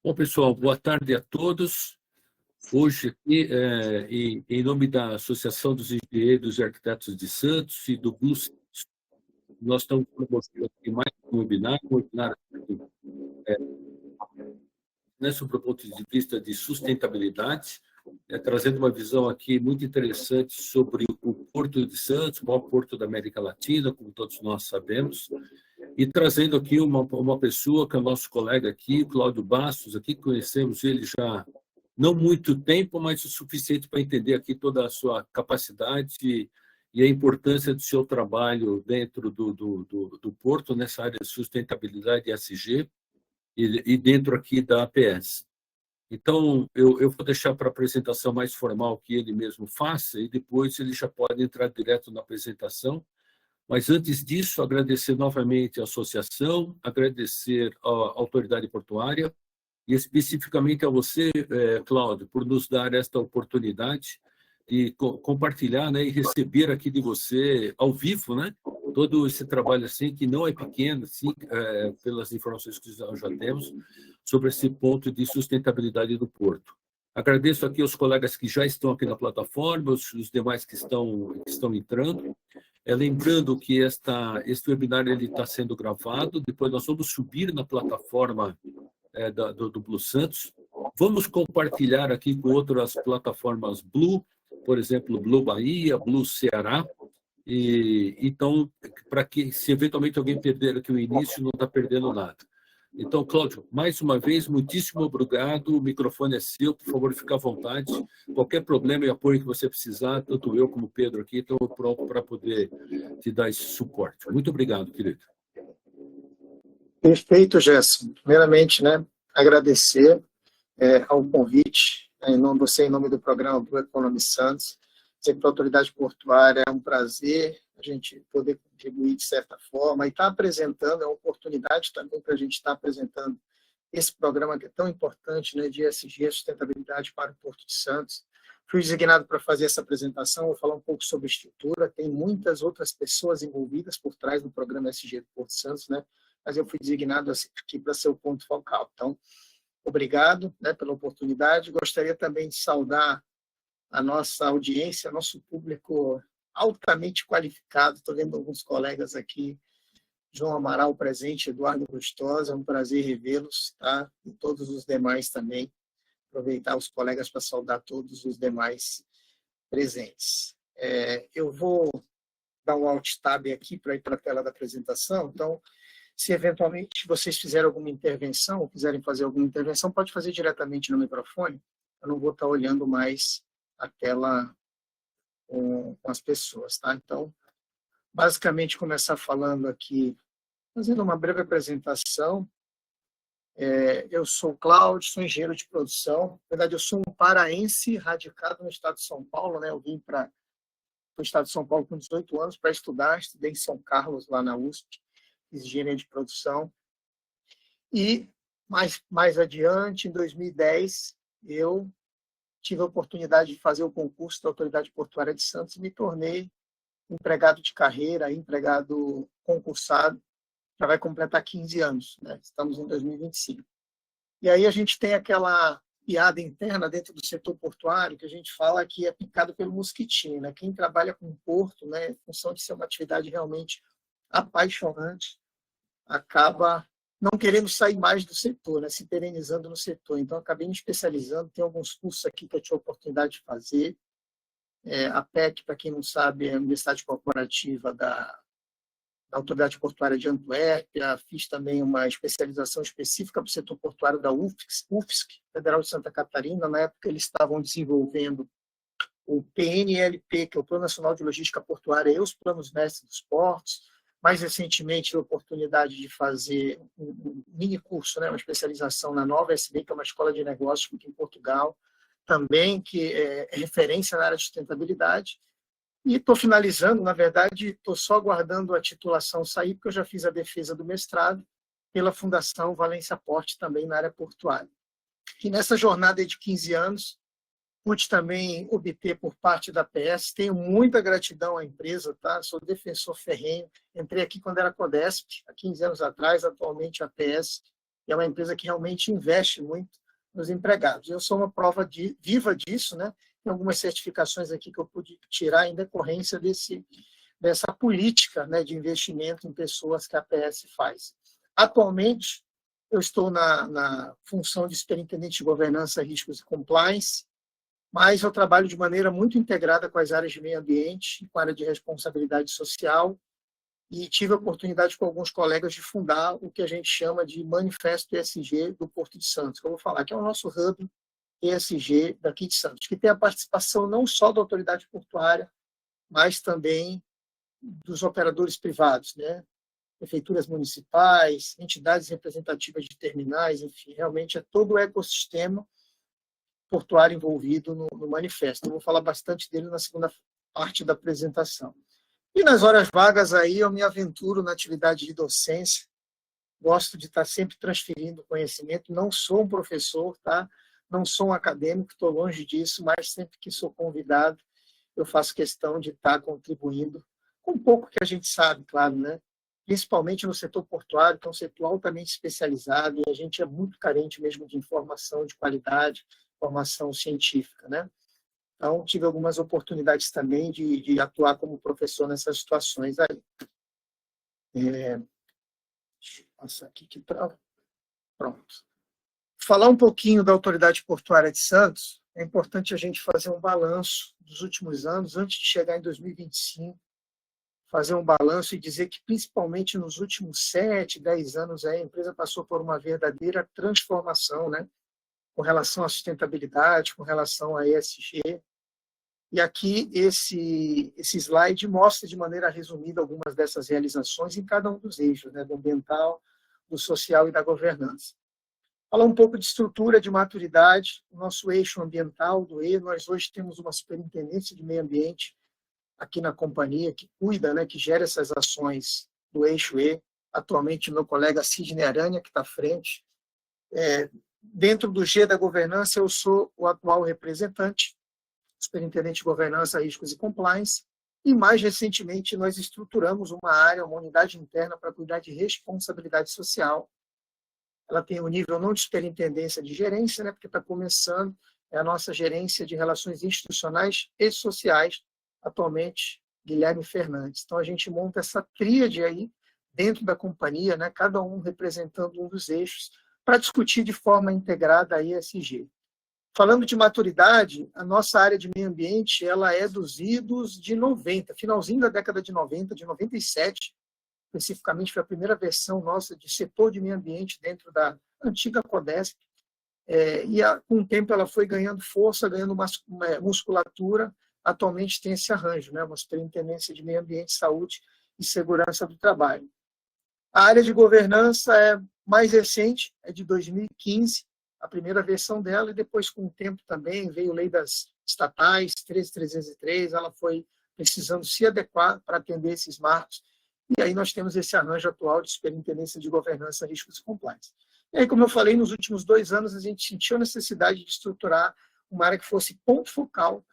Bom, pessoal, boa tarde a todos. Hoje, aqui, em nome da Associação dos Engenheiros e Arquitetos de Santos e do BLUS, nós estamos promovendo aqui mais um webinar sob o ponto de vista de sustentabilidade, trazendo uma visão aqui muito interessante sobre o Porto de Santos, o maior porto da América Latina, como todos nós sabemos, e trazendo aqui uma pessoa que é o nosso colega aqui, Cláudio Bastos, aqui conhecemos ele já não muito tempo, mas o suficiente para entender aqui toda a sua capacidade e a importância do seu trabalho dentro do Porto, nessa área de sustentabilidade ESG, e dentro aqui da APS. Então, eu vou deixar para a apresentação mais formal que ele mesmo faça, e depois ele já pode entrar direto na apresentação. Mas, antes disso, agradecer novamente a associação, agradecer à autoridade portuária, e especificamente a você, Cláudio, por nos dar esta oportunidade de compartilhar, né, e receber aqui de você, ao vivo, né, todo esse trabalho assim, que não é pequeno, assim, pelas informações que já temos, sobre esse ponto de sustentabilidade do Porto. Agradeço aqui aos colegas que já estão aqui na plataforma, os demais que estão entrando. Lembrando que este webinar está sendo gravado, depois nós vamos subir na plataforma do Blue Santos. Vamos compartilhar aqui com outras plataformas Blue, por exemplo, Blue Bahia, Blue Ceará. Então, para que, se eventualmente alguém perder aqui o início, não está perdendo nada. Então, Cláudio, mais uma vez, muitíssimo obrigado. O microfone é seu, por favor, fique à vontade. Qualquer problema e apoio que você precisar, tanto eu como o Pedro aqui, estamos prontos para poder te dar esse suporte. Muito obrigado, querido. Perfeito, Gerson. Primeiramente, né, agradecer ao convite, em nome do programa Blue Economy Santos. Sempre a autoridade portuária, é um prazer a gente poder contribuir de certa forma e estar apresentando, é uma oportunidade também para a gente estar apresentando esse programa que é tão importante, né, de ESG, sustentabilidade para o Porto de Santos. Fui designado para fazer essa apresentação, vou falar um pouco sobre estrutura, tem muitas outras pessoas envolvidas por trás do programa ESG do Porto de Santos, né, mas eu fui designado aqui para ser o ponto focal. Então, obrigado, né, pela oportunidade. Gostaria também de saudar a nossa audiência, nosso público altamente qualificado. Estou vendo alguns colegas aqui, João Amaral presente, Eduardo Lustosa, é um prazer revê-los, tá? E todos os demais também. Aproveitar os colegas para saudar todos os demais presentes. Eu vou dar um Alt Tab aqui para ir para a tela da apresentação. Então, se eventualmente vocês fizerem alguma intervenção, ou quiserem fazer alguma intervenção, pode fazer diretamente no microfone. Eu não vou estar olhando mais a tela com as pessoas, tá? Então, basicamente, começar falando aqui, fazendo uma breve apresentação. Eu sou o Cláudio, sou engenheiro de produção. Na verdade, eu sou um paraense radicado no estado de São Paulo, né? Eu vim para o estado de São Paulo com 18 anos para estudar, estudei em São Carlos, lá na USP, fiz engenharia de produção. E, mais adiante, em 2010, eu tive a oportunidade de fazer o concurso da Autoridade Portuária de Santos e me tornei empregado de carreira, empregado concursado, já vai completar 15 anos, né? Estamos em 2025. E aí a gente tem aquela piada interna dentro do setor portuário que a gente fala que é picado pelo mosquitinho, né? Quem trabalha com porto, né, em função de ser uma atividade realmente apaixonante, acaba não querendo sair mais do setor, né, se perenizando no setor. Então, acabei me especializando, tem alguns cursos aqui que eu tive a oportunidade de fazer. A PEC, para quem não sabe, é a Universidade Corporativa da Autoridade Portuária de Antuérpia. Fiz também uma especialização específica para o setor portuário da UFSC, Federal de Santa Catarina. Na época, eles estavam desenvolvendo o PNLP, que é o Plano Nacional de Logística Portuária, e os planos mestres dos portos. Mais recentemente, tive a oportunidade de fazer um mini curso, né, uma especialização na Nova SB, que é uma escola de negócios aqui em Portugal, também, que é referência na área de sustentabilidade. E estou finalizando, na verdade, estou só aguardando a titulação sair, porque eu já fiz a defesa do mestrado pela Fundação Valência Porte, também na área portuária. E nessa jornada de 15 anos, pude também obter por parte da APS, tenho muita gratidão à empresa, tá? Sou defensor ferrenho, entrei aqui quando era Codesp, há 15 anos atrás, atualmente a APS e é uma empresa que realmente investe muito nos empregados. Eu sou uma prova viva disso, né? Tem algumas certificações aqui que eu pude tirar em decorrência dessa política, né, de investimento em pessoas que a APS faz. Atualmente, eu estou na função de superintendente de governança, riscos e compliance, mas eu trabalho de maneira muito integrada com as áreas de meio ambiente, com a área de responsabilidade social, e tive a oportunidade com alguns colegas de fundar o que a gente chama de Manifesto ESG do Porto de Santos, que eu vou falar, que é o nosso hub ESG daqui de Santos, que tem a participação não só da autoridade portuária, mas também dos operadores privados, né? Prefeituras municipais, entidades representativas de terminais, enfim, realmente é todo o ecossistema portuário envolvido no manifesto. Eu vou falar bastante dele na segunda parte da apresentação. E nas horas vagas aí eu me aventuro na atividade de docência, gosto de estar sempre transferindo conhecimento, não sou um professor, tá? Não sou um acadêmico, estou longe disso, mas sempre que sou convidado, eu faço questão de estar contribuindo com um pouco que a gente sabe, claro, né? Principalmente no setor portuário, que é um setor altamente especializado, e a gente é muito carente mesmo de informação de qualidade, formação científica, né? Então, tive algumas oportunidades também de atuar como professor nessas situações aí. Deixa eu passar aqui que trava. Pronto. Falar um pouquinho da Autoridade Portuária de Santos, é importante a gente fazer um balanço dos últimos anos, antes de chegar em 2025, fazer um balanço e dizer que, principalmente nos últimos 7, 10 anos, a empresa passou por uma verdadeira transformação, né? Com relação à sustentabilidade, com relação à ESG. E aqui esse slide mostra de maneira resumida algumas dessas realizações em cada um dos eixos, né, do ambiental, do social e da governança. Falar um pouco de estrutura de maturidade, o nosso eixo ambiental do E, nós hoje temos uma superintendência de meio ambiente aqui na companhia que cuida, né, que gera essas ações do eixo E. Atualmente, meu colega Sidney Aranha, que está à frente. Dentro do G da governança, eu sou o atual representante, superintendente de governança, riscos e compliance, e mais recentemente nós estruturamos uma área, uma unidade interna para cuidar de responsabilidade social. Ela tem um nível não de superintendência, de gerência, né, porque está começando, é a nossa gerência de relações institucionais e sociais, atualmente Guilherme Fernandes. Então a gente monta essa tríade aí dentro da companhia, né, cada um representando um dos eixos, para discutir de forma integrada a ESG. Falando de maturidade, a nossa área de meio ambiente ela é dos idos de 90, finalzinho da década de 90, de 97, especificamente foi a primeira versão nossa de setor de meio ambiente dentro da antiga Codesp, e com o tempo ela foi ganhando força, ganhando uma musculatura, atualmente tem esse arranjo, né, uma superintendência de meio ambiente, saúde e segurança do trabalho. A área de governança é mais recente, é de 2015, a primeira versão dela, e depois, com o tempo também, veio a lei das estatais, 13.303, ela foi precisando se adequar para atender esses marcos, e aí nós temos esse arranjo atual de superintendência de governança, riscos e compliance. E aí, como eu falei, nos últimos 2 anos, a gente sentiu a necessidade de estruturar uma área que fosse ponto focal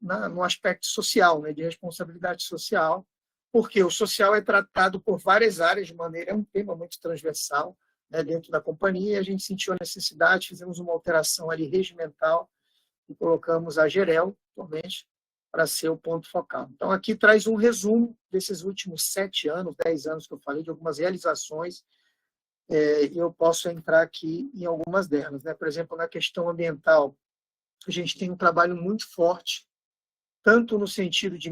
no aspecto social, né, de responsabilidade social, porque o social é tratado por várias áreas de maneira, é um tema muito transversal, né, dentro da companhia, e a gente sentiu a necessidade, fizemos uma alteração ali regimental e colocamos a Gerel, atualmente, para ser o ponto focal. Então, aqui traz um resumo desses últimos 7 anos, 10 anos que eu falei, de algumas realizações, e eu posso entrar aqui em algumas delas, né? Por exemplo, na questão ambiental, a gente tem um trabalho muito forte, tanto no sentido de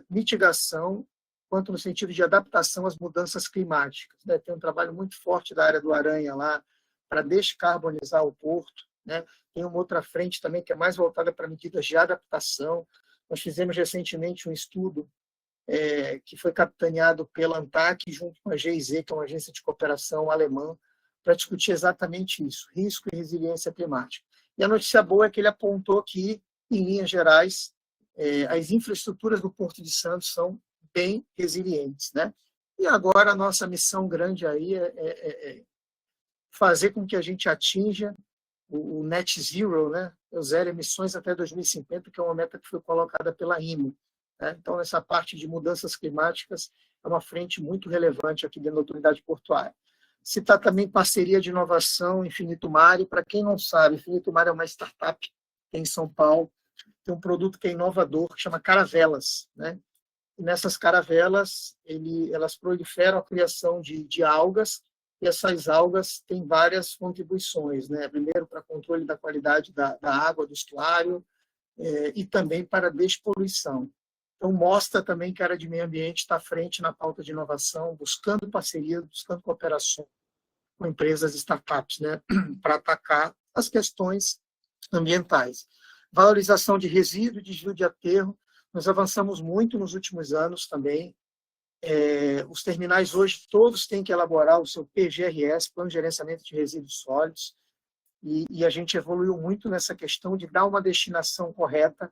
mitigação, quanto no sentido de adaptação às mudanças climáticas, né? Tem um trabalho muito forte da área do Aranha lá, para descarbonizar o porto, né? Tem uma outra frente também que é mais voltada para medidas de adaptação. Nós fizemos recentemente um estudo que foi capitaneado pela ANTAC, junto com a GIZ, que é uma agência de cooperação alemã, para discutir exatamente isso, risco e resiliência climática. E a notícia boa é que ele apontou que, em linhas gerais, as infraestruturas do Porto de Santos são bem resilientes, né? E agora a nossa missão grande aí é fazer com que a gente atinja o net zero, né? O zero emissões até 2050, que é uma meta que foi colocada pela IMO. Né? Então, essa parte de mudanças climáticas é uma frente muito relevante aqui dentro da autoridade portuária. Citar também parceria de inovação Infinito Mari. Para quem não sabe, Infinito Mari é uma startup que tem em São Paulo, tem um produto que é inovador, que chama caravelas, né? E nessas caravelas, elas proliferam a criação de algas, e essas algas têm várias contribuições, né? Primeiro, para controle da qualidade da água do estuário, e também para despoluição. Então, mostra também que a área de meio ambiente está à frente na pauta de inovação, buscando parceria, buscando cooperação com empresas e startups, né, para atacar as questões ambientais. Valorização de resíduo, desvio de aterro, nós avançamos muito nos últimos anos também. Os terminais hoje, todos têm que elaborar o seu PGRS, Plano de Gerenciamento de Resíduos Sólidos, e a gente evoluiu muito nessa questão de dar uma destinação correta,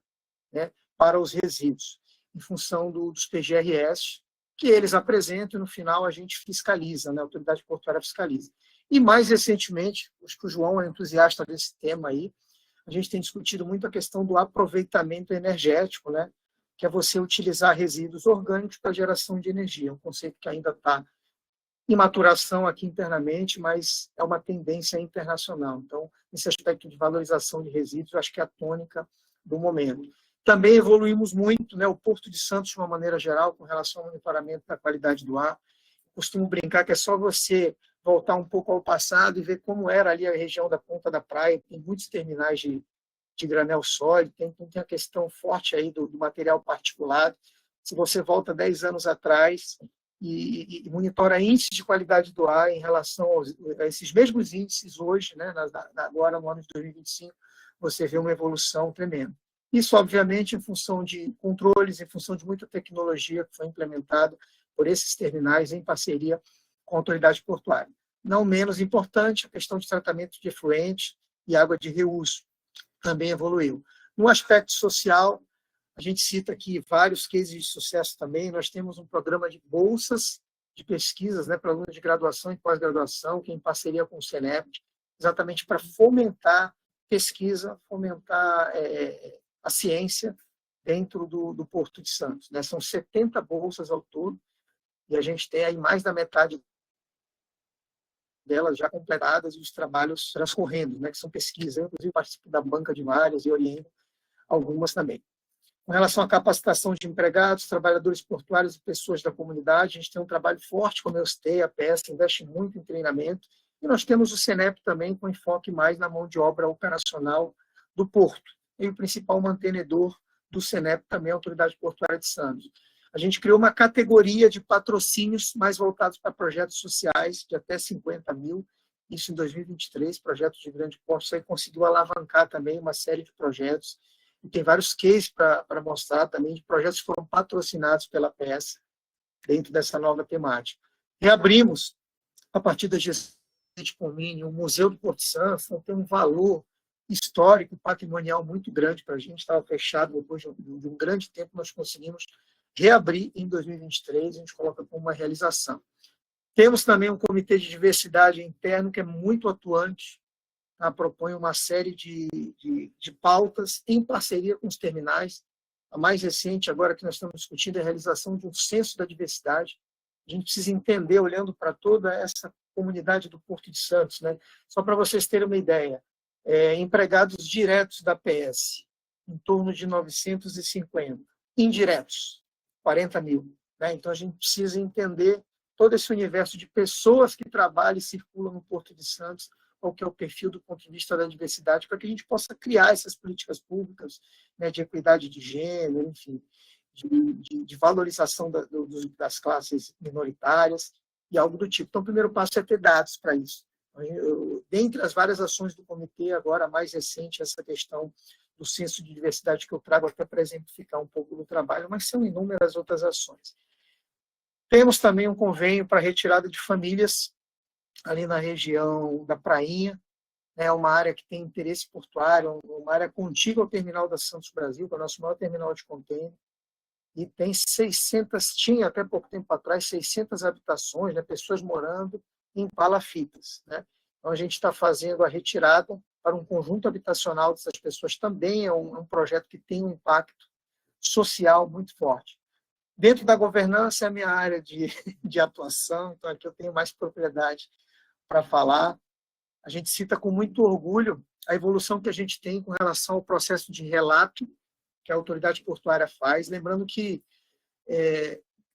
né, para os resíduos, em função dos PGRS, que eles apresentam e, no final, a gente fiscaliza, né, a autoridade portuária fiscaliza. E, mais recentemente, acho que o João é entusiasta desse tema aí, a gente tem discutido muito a questão do aproveitamento energético, né, que é você utilizar resíduos orgânicos para geração de energia, um conceito que ainda está em maturação aqui internamente, mas é uma tendência internacional. Então, esse aspecto de valorização de resíduos, eu acho que é a tônica do momento. Também evoluímos muito, né, o Porto de Santos, de uma maneira geral, com relação ao monitoramento da qualidade do ar. Costumo brincar que é só você voltar um pouco ao passado e ver como era ali a região da Ponta da Praia. Tem muitos terminais de granel sólido, tem a questão forte aí do material particulado. Se você volta 10 anos atrás e monitora índices de qualidade do ar em relação a esses mesmos índices hoje, né, agora no ano de 2025, você vê uma evolução tremenda. Isso, obviamente, em função de controles, em função de muita tecnologia que foi implementada por esses terminais em parceria com a autoridade portuária. Não menos importante, a questão de tratamento de efluente e água de reuso também evoluiu. No aspecto social, a gente cita aqui vários cases de sucesso também. Nós temos um programa de bolsas de pesquisas, né, para alunos de graduação e pós-graduação, que é em parceria com o Senep, exatamente para fomentar pesquisa, fomentar a ciência dentro do Porto de Santos, né? São 70 bolsas ao todo, e a gente tem aí mais da metade delas já completadas e os trabalhos transcorrendo, né, que são pesquisas. Eu, inclusive, participo da banca de várias e oriento algumas também. Com relação à capacitação de empregados, trabalhadores portuários e pessoas da comunidade, a gente tem um trabalho forte, como eu citei, a PS investe muito em treinamento, e nós temos o Senep também, com enfoque mais na mão de obra operacional do Porto. E o principal mantenedor do Senep também é a Autoridade Portuária de Santos. A gente criou uma categoria de patrocínios mais voltados para projetos sociais de até 50 mil, isso em 2023, projetos de grande porte. Isso aí conseguiu alavancar também uma série de projetos, e tem vários cases para mostrar também de projetos que foram patrocinados pela PS dentro dessa nova temática. Reabrimos, a partir da gestão de condomínio, o Museu do Porto de Santos, então tem um valor histórico, patrimonial muito grande para a gente, estava fechado depois de um grande tempo, nós conseguimos reabrir em 2023, a gente coloca como uma realização. Temos também um comitê de diversidade interno que é muito atuante, tá? Propõe uma série de pautas em parceria com os terminais. A mais recente, agora que nós estamos discutindo, é a realização de um censo da diversidade. A gente precisa entender, olhando para toda essa comunidade do Porto de Santos, né? Só para vocês terem uma ideia, empregados diretos da PS, em torno de 950, indiretos, 40 mil. Né? Então, a gente precisa entender todo esse universo de pessoas que trabalham e circulam no Porto de Santos, qual que é o perfil do ponto de vista da diversidade, para que a gente possa criar essas políticas públicas, né, de equidade de gênero, enfim, de valorização das classes minoritárias e algo do tipo. Então, o primeiro passo é ter dados para isso. Dentre as várias ações do comitê, agora a mais recente, essa questão do censo de diversidade que eu trago até para exemplificar um pouco do trabalho, mas são inúmeras outras ações. Temos também um convênio para retirada de famílias ali na região da Prainha, é uma área que tem interesse portuário, uma área contígua ao terminal da Santos Brasil, que é o nosso maior terminal de contêiner, e tem 600, tinha até pouco tempo atrás, 600 habitações, né, pessoas morando em palafitas. Né? Então, a gente está fazendo a retirada para um conjunto habitacional dessas pessoas, também é um projeto que tem um impacto social muito forte. Dentro da governança é a minha área de atuação, então aqui eu tenho mais propriedade para falar. A gente cita com muito orgulho a evolução que a gente tem com relação ao processo de relato que a autoridade portuária faz. Lembrando que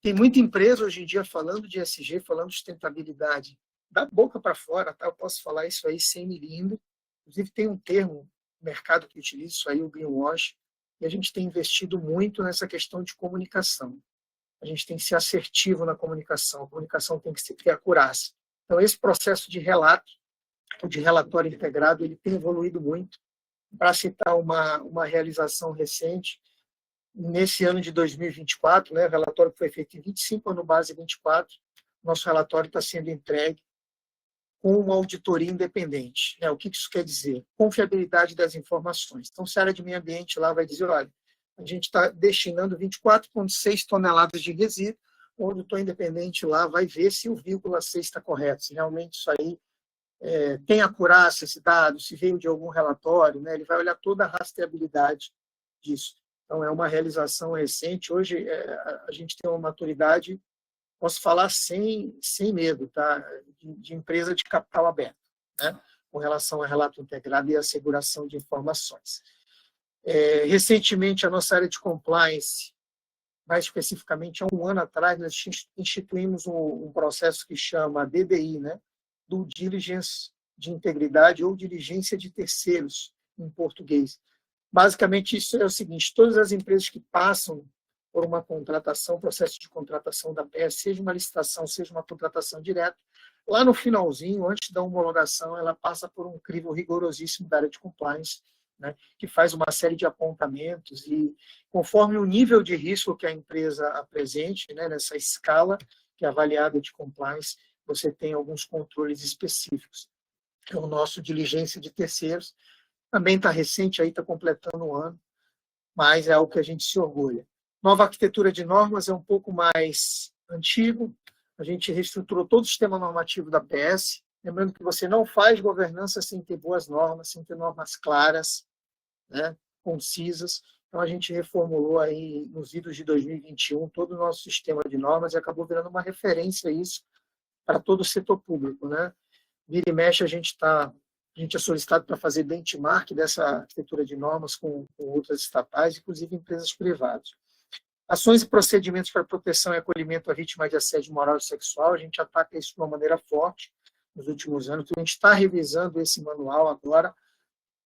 tem muita empresa hoje em dia falando de ESG, falando de sustentabilidade da boca para fora, tá? Eu posso falar isso aí sem mirindo. Inclusive, tem um termo no mercado que utiliza isso aí, o greenwash, e a gente tem investido muito nessa questão de comunicação. A gente tem que ser assertivo na comunicação, a comunicação tem que ter acurácia. Então, esse processo de relato, de relatório integrado, ele tem evoluído muito. Para citar uma realização recente, nesse ano de 2024, né, o relatório que foi feito em 25, ano base 24, nosso relatório está sendo entregue com uma auditoria independente. Né? O que isso quer dizer? Confiabilidade das informações. Então, se a área de meio ambiente lá vai dizer, olha, a gente está destinando 24,6 toneladas de resíduo, o auditor independente lá vai ver se o 0,6 está correto, se realmente isso aí tem acurácia, esse dado, se veio de algum relatório, né? Ele vai olhar toda a rastreabilidade disso. Então, é uma realização recente. Hoje, a gente tem uma maturidade, posso falar sem medo, tá? de empresa de capital aberto, né? Com relação ao relato integrado e à asseguração de informações. Recentemente, a nossa área de compliance, mais especificamente há um ano atrás, nós instituímos um processo que chama DDI, né? Due Diligence de integridade ou diligência de terceiros, em português. Basicamente, isso é o seguinte: todas as empresas que passam por uma contratação, processo de contratação da PS, seja uma licitação, seja uma contratação direta, lá no finalzinho, antes da homologação, ela passa por um crivo rigorosíssimo da área de compliance, né, que faz uma série de apontamentos e, conforme o nível de risco que a empresa apresente, né, nessa escala que é avaliada de compliance, você tem alguns controles específicos. O nosso diligência de terceiros também está recente, aí está completando um ano, mas é algo que a gente se orgulha. Nova arquitetura de normas é um pouco mais antigo, a gente reestruturou todo o sistema normativo da PS, lembrando que você não faz governança sem ter boas normas, sem ter normas claras, né, concisas. Então, a gente reformulou aí, nos idos de 2021, todo o nosso sistema de normas e acabou virando uma referência a isso para todo o setor público, né? Vira e mexe, a gente é solicitado para fazer benchmark dessa arquitetura de normas com outras estatais, inclusive empresas privadas. Ações e procedimentos para proteção e acolhimento à vítima de assédio moral e sexual, a gente ataca isso de uma maneira forte nos últimos anos. A gente está revisando esse manual agora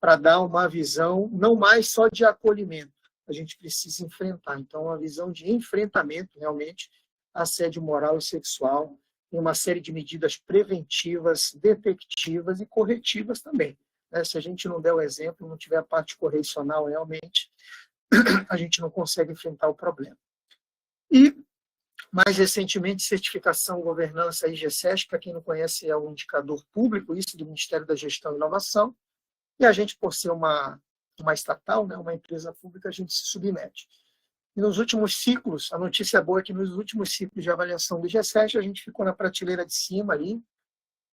para dar uma visão não mais só de acolhimento, a gente precisa enfrentar. Então, uma visão de enfrentamento, realmente, assédio moral e sexual, tem uma série de medidas preventivas, detectivas e corretivas também. Né? Se a gente não der o exemplo, não tiver a parte correcional realmente, a gente não consegue enfrentar o problema. E, mais recentemente, certificação, governança e IGSES, para quem não conhece, é um indicador público, isso do Ministério da Gestão e Inovação, e a gente, por ser uma estatal, né, uma empresa pública, a gente se submete. E nos últimos ciclos, a notícia boa é que nos últimos ciclos de avaliação do IGSES, a gente ficou na prateleira de cima ali,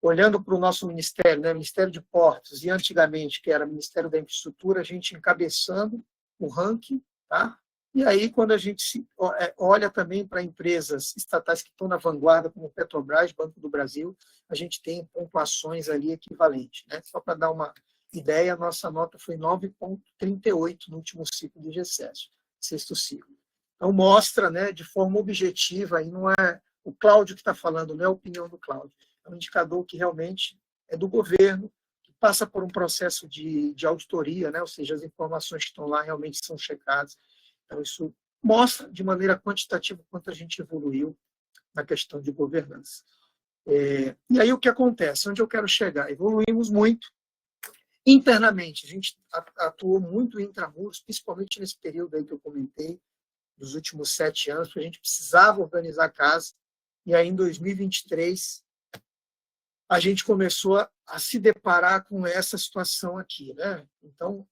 olhando para o nosso ministério, né, Ministério de Portos, e antigamente, que era Ministério da Infraestrutura, a gente encabeçando o ranking, tá? E aí, quando a gente olha também para empresas estatais que estão na vanguarda, como Petrobras, Banco do Brasil, a gente tem pontuações ali equivalentes, né? Só para dar uma ideia, a nossa nota foi 9,38 no último ciclo do IGSES, sexto ciclo. Então, mostra, né, de forma objetiva, aí não é o Cláudio que está falando, não é a opinião do Cláudio, é um indicador que realmente é do governo, que passa por um processo de auditoria, né, ou seja, as informações que estão lá realmente são checadas. Então, isso mostra de maneira quantitativa quanto a gente evoluiu na questão de governança. E aí o que acontece? Onde eu quero chegar? Evoluímos muito. Internamente, a gente atuou muito intramuros, principalmente nesse período aí que eu comentei, dos últimos 7 anos, porque a gente precisava organizar a casa, e aí em 2023 a gente começou a se deparar com essa situação aqui, né? Então,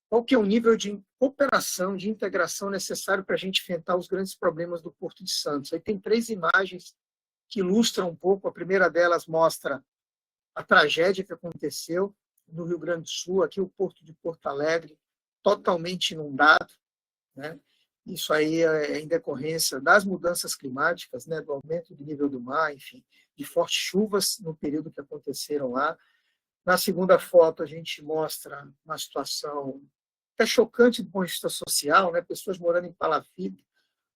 qual que é o nível de cooperação, de integração necessário para a gente enfrentar os grandes problemas do Porto de Santos? Aí tem 3 imagens que ilustram um pouco. A primeira delas mostra a tragédia que aconteceu no Rio Grande do Sul, aqui o Porto de Porto Alegre, totalmente inundado, né? Isso aí é em decorrência das mudanças climáticas, né, do aumento do nível do mar, enfim, de fortes chuvas no período que aconteceram lá. Na segunda foto, a gente mostra uma situação até chocante do ponto de vista social, né, pessoas morando em palafita.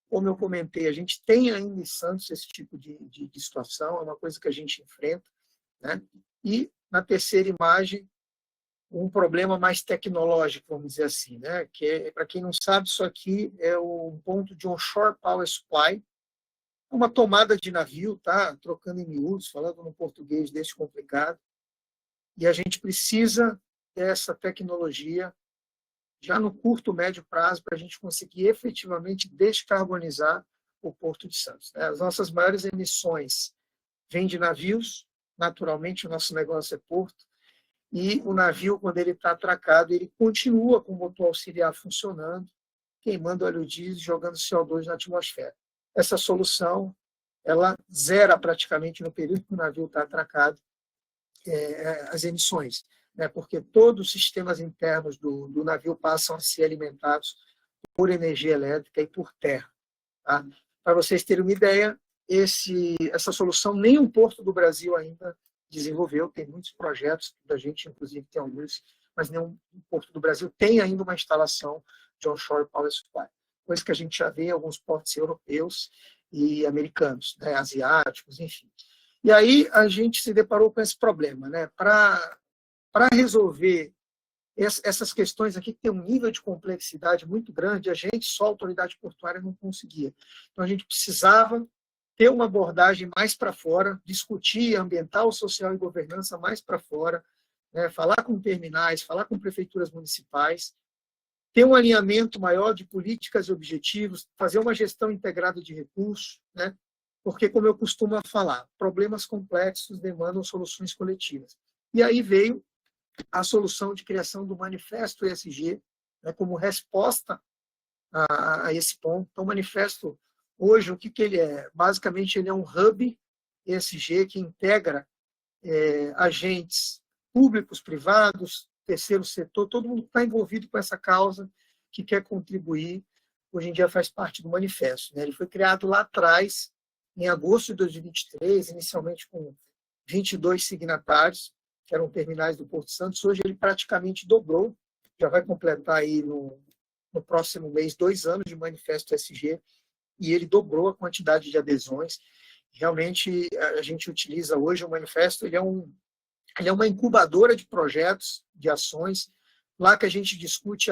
Como eu comentei, a gente tem ainda em Santos esse tipo de situação, é uma coisa que a gente enfrenta, né? E, na terceira imagem, um problema mais tecnológico, vamos dizer assim, né? Que é, para quem não sabe, isso aqui é um ponto de onshore power supply, uma tomada de navio, tá? Trocando em miúdos, falando no português desse complicado, e a gente precisa dessa tecnologia já no curto, médio prazo, para a gente conseguir efetivamente descarbonizar o Porto de Santos. As nossas maiores emissões vêm de navios, naturalmente o nosso negócio é porto, e o navio, quando ele está atracado, ele continua com o motor auxiliar funcionando, queimando óleo diesel, jogando CO2 na atmosfera. Essa solução, ela zera praticamente no período que o navio está atracado as emissões, né? Porque todos os sistemas internos do navio passam a ser alimentados por energia elétrica e por terra. Tá? Para vocês terem uma ideia, essa solução nenhum porto do Brasil ainda desenvolveu, tem muitos projetos, da gente inclusive tem alguns, mas nenhum porto do Brasil tem ainda uma instalação de onshore power supply, coisa que a gente já vê em alguns portos europeus e americanos, né, asiáticos, enfim. E aí a gente se deparou com esse problema, né? Para resolver essas questões aqui, que tem um nível de complexidade muito grande, a gente, só a autoridade portuária, não conseguia. Então, a gente precisava ter uma abordagem mais para fora, discutir ambiental, social e governança mais para fora, né? Falar com terminais, falar com prefeituras municipais, ter um alinhamento maior de políticas e objetivos, fazer uma gestão integrada de recursos, né? Porque, como eu costumo falar, problemas complexos demandam soluções coletivas. E aí veio a solução de criação do Manifesto ESG, né, como resposta a esse ponto. Então, o Manifesto, hoje, o que ele é? Basicamente, ele é um hub ESG que integra agentes públicos, privados, terceiro setor, todo mundo que está envolvido com essa causa, que quer contribuir, hoje em dia faz parte do Manifesto, né? Ele foi criado lá atrás, em agosto de 2023, inicialmente com 22 signatários, que eram terminais do Porto Santos. Hoje ele praticamente dobrou, já vai completar aí no próximo mês 2 anos de Manifesto SG, e ele dobrou a quantidade de adesões. Realmente, a gente utiliza hoje o Manifesto, ele é uma incubadora de projetos, de ações, lá que a gente discute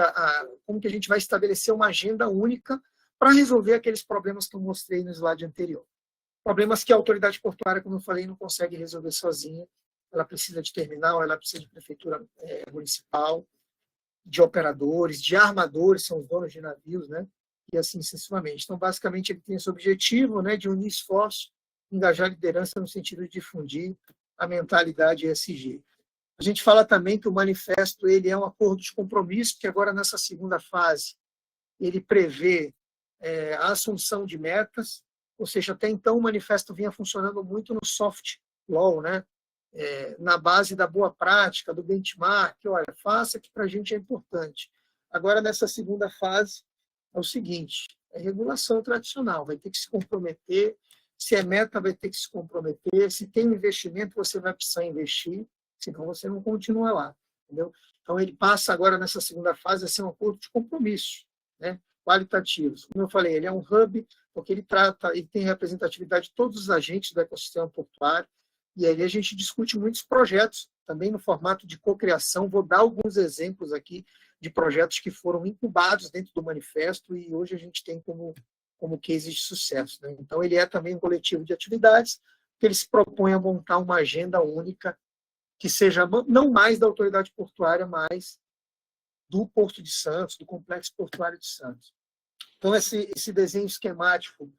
como que a gente vai estabelecer uma agenda única para resolver aqueles problemas que eu mostrei no slide anterior. Problemas que a autoridade portuária, como eu falei, não consegue resolver sozinha. Ela precisa de terminal, ela precisa de prefeitura municipal, de operadores, de armadores, são os donos de navios, né? E assim sucessivamente. Então, basicamente, ele tem esse objetivo, né, de unir esforços, engajar a liderança no sentido de difundir a mentalidade ESG. A gente fala também que o manifesto ele é um acordo de compromisso, que agora, nessa segunda fase, ele prevê a assunção de metas, ou seja, até então o manifesto vinha funcionando muito no soft law, né? Na base da boa prática, do benchmark, olha, faça que para a gente é importante. Agora, nessa segunda fase, é o seguinte, é regulação tradicional, vai ter que se comprometer, se é meta, vai ter que se comprometer, se tem um investimento, você vai precisar investir, senão você não continua lá, entendeu? Então, ele passa agora, nessa segunda fase, a ser um acordo de compromisso, né, qualitativos. Como eu falei, ele é um hub, porque ele tem representatividade de todos os agentes do ecossistema portuário, e aí a gente discute muitos projetos, também no formato de cocriação. Vou dar alguns exemplos aqui de projetos que foram incubados dentro do manifesto e hoje a gente tem como case de sucesso, né? Então, ele é também um coletivo de atividades que ele se propõe a montar uma agenda única que seja não mais da autoridade portuária, mas do Porto de Santos, do Complexo Portuário de Santos. Então, esse desenho esquemático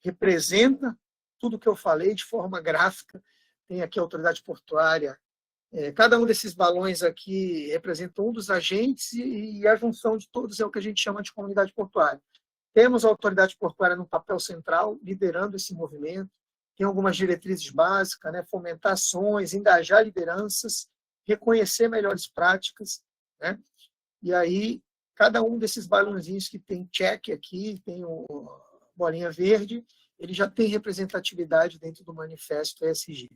representa tudo que eu falei de forma gráfica. Tem aqui a autoridade portuária. Cada um desses balões aqui representa um dos agentes e a junção de todos é o que a gente chama de comunidade portuária. Temos a autoridade portuária no papel central, liderando esse movimento. Tem algumas diretrizes básicas, né? Fomentar ações, engajar lideranças, reconhecer melhores práticas, né? E aí, cada um desses balãozinhos que tem check aqui, tem o bolinha verde, ele já tem representatividade dentro do manifesto ESG.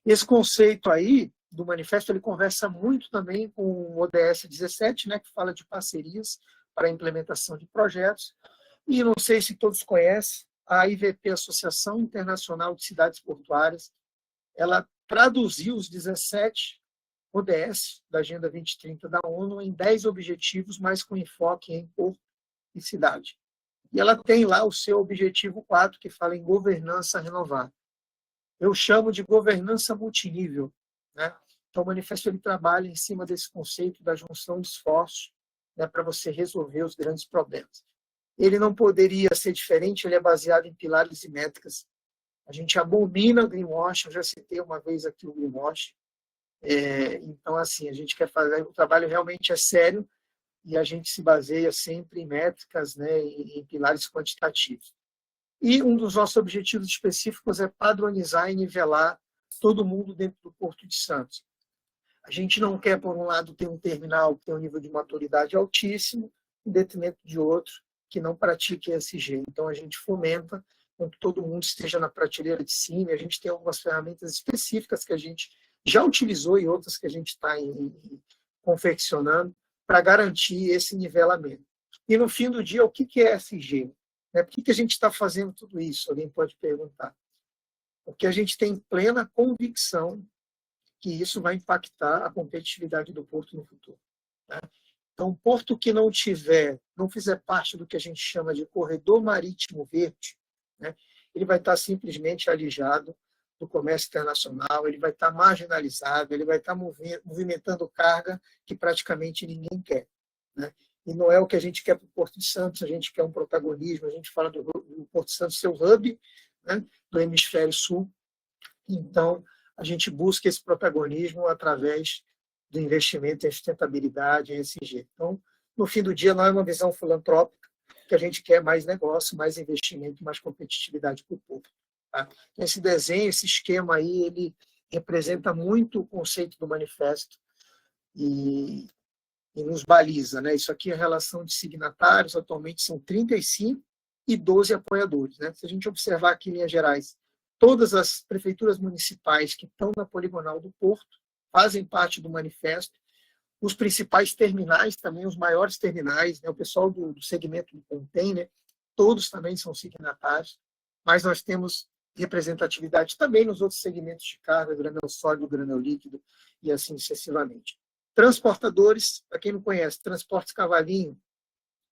Esse conceito aí do manifesto, ele conversa muito também com o ODS 17, né, que fala de parcerias para a implementação de projetos. E não sei se todos conhecem, a IVP, Associação Internacional de Cidades Portuárias, ela traduziu os 17 ODS da Agenda 2030 da ONU em 10 objetivos, mas com enfoque em porto e cidade. E ela tem lá o seu objetivo 4, que fala em governança renovada. Eu chamo de governança multinível, né? Então, o manifesto ele trabalha em cima desse conceito da junção de esforços, né, para você resolver os grandes problemas. Ele não poderia ser diferente, ele é baseado em pilares e métricas. A gente abomina o greenwashing, eu já citei uma vez aqui o greenwashing. Então, assim, a gente quer fazer, o trabalho realmente é sério e a gente se baseia sempre em métricas, né, em pilares quantitativos. E um dos nossos objetivos específicos é padronizar e nivelar todo mundo dentro do Porto de Santos. A gente não quer, por um lado, ter um terminal que tem um nível de maturidade altíssimo, em detrimento de outro que não pratique ESG. Então, a gente fomenta com que todo mundo esteja na prateleira de cima. A gente tem algumas ferramentas específicas que a gente já utilizou e outras que a gente está confeccionando para garantir esse nivelamento. E, no fim do dia, o que é ESG? Por que a gente está fazendo tudo isso? Alguém pode perguntar. Porque a gente tem plena convicção que isso vai impactar a competitividade do porto no futuro. Né? Então, o porto que não fizer parte do que a gente chama de corredor marítimo verde, né, ele vai estar simplesmente alijado do comércio internacional, ele vai estar marginalizado, ele vai estar movimentando carga que praticamente ninguém quer. Né? E não é o que a gente quer para o Porto de Santos, a gente quer um protagonismo, a gente fala do Porto de Santos ser o hub, né, do hemisfério sul. Então, a gente busca esse protagonismo através do investimento em sustentabilidade, em ESG. Então, no fim do dia, não é uma visão filantrópica, que a gente quer mais negócio, mais investimento, mais competitividade para o povo. Tá? Esse desenho, esse esquema aí, ele representa muito o conceito do manifesto e nos baliza. Né? Isso aqui é a relação de signatários, atualmente são 35 e 12 apoiadores. Né? Se a gente observar aqui em Minas Gerais, todas as prefeituras municipais que estão na poligonal do Porto fazem parte do manifesto. Os principais terminais também, os maiores terminais, né, o pessoal do segmento do container, todos também são signatários, mas nós temos representatividade também nos outros segmentos de carga, granel sólido, granel líquido e assim sucessivamente. Transportadores, para quem não conhece, Transportes Cavalinho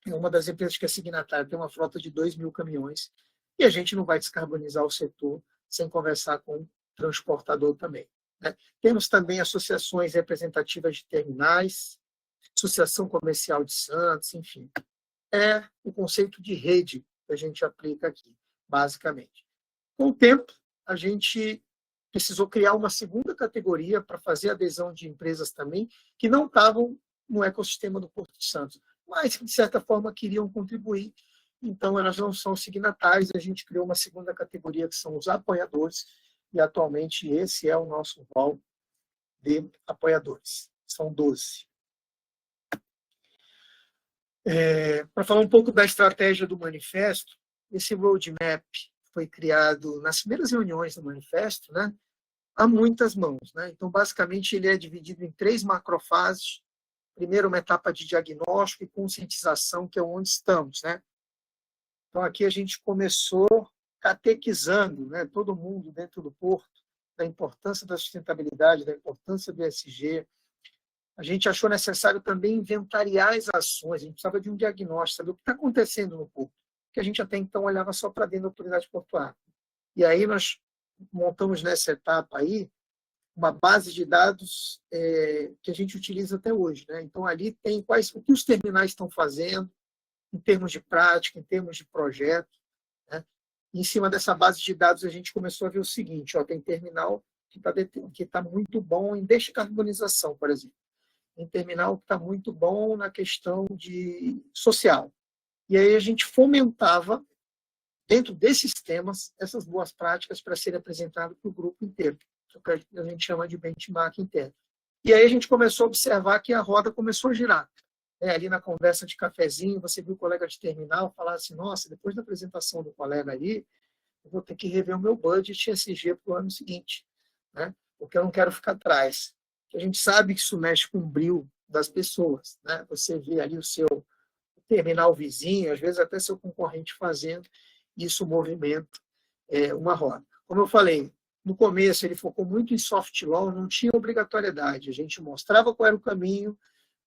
é uma das empresas que é signatária, tem uma frota de 2.000 caminhões e a gente não vai descarbonizar o setor sem conversar com o transportador também. Né? Temos também associações representativas de terminais, Associação Comercial de Santos, enfim. É o conceito de rede que a gente aplica aqui, basicamente. Com o tempo, a gente precisou criar uma segunda categoria para fazer adesão de empresas também que não estavam no ecossistema do Porto de Santos, mas que, de certa forma, queriam contribuir. Então, elas não são signatárias, a gente criou uma segunda categoria, que são os apoiadores, e atualmente esse é o nosso rol de apoiadores. São 12. Para falar um pouco da estratégia do manifesto, esse roadmap foi criado nas primeiras reuniões do manifesto, né, a muitas mãos. Né? Então, basicamente, ele é dividido em 3 macrofases. Primeiro, uma etapa de diagnóstico e conscientização, que é onde estamos. Né? Então, aqui a gente começou catequizando, né, todo mundo dentro do porto, da importância da sustentabilidade, da importância do ESG. A gente achou necessário também inventariar as ações, a gente precisava de um diagnóstico, saber o que está acontecendo no porto, que a gente até então olhava só para dentro da autoridade portuária. E aí nós montamos nessa etapa aí uma base de dados que a gente utiliza até hoje. Né? Então, ali tem o que os terminais estão fazendo, em termos de prática, em termos de projeto. Né? Em cima dessa base de dados, a gente começou a ver o seguinte, tem terminal que está muito bom em descarbonização, por exemplo. Tem terminal que está muito bom na questão de social. E aí a gente fomentava, dentro desses temas, essas boas práticas para serem apresentadas para o grupo inteiro, que a gente chama de benchmark interno. E aí a gente começou a observar que a roda começou a girar. né, ali na conversa de cafezinho, você viu o colega de terminal falar assim, nossa, depois da apresentação do colega ali, eu vou ter que rever o meu budget SG para o ano seguinte, né? Porque eu não quero ficar atrás. A gente sabe que isso mexe com o brio das pessoas, né? Você vê ali o seu terminal vizinho, às vezes até seu concorrente fazendo, isso movimenta uma roda. Como eu falei, no começo ele focou muito em soft law, não tinha obrigatoriedade, a gente mostrava qual era o caminho,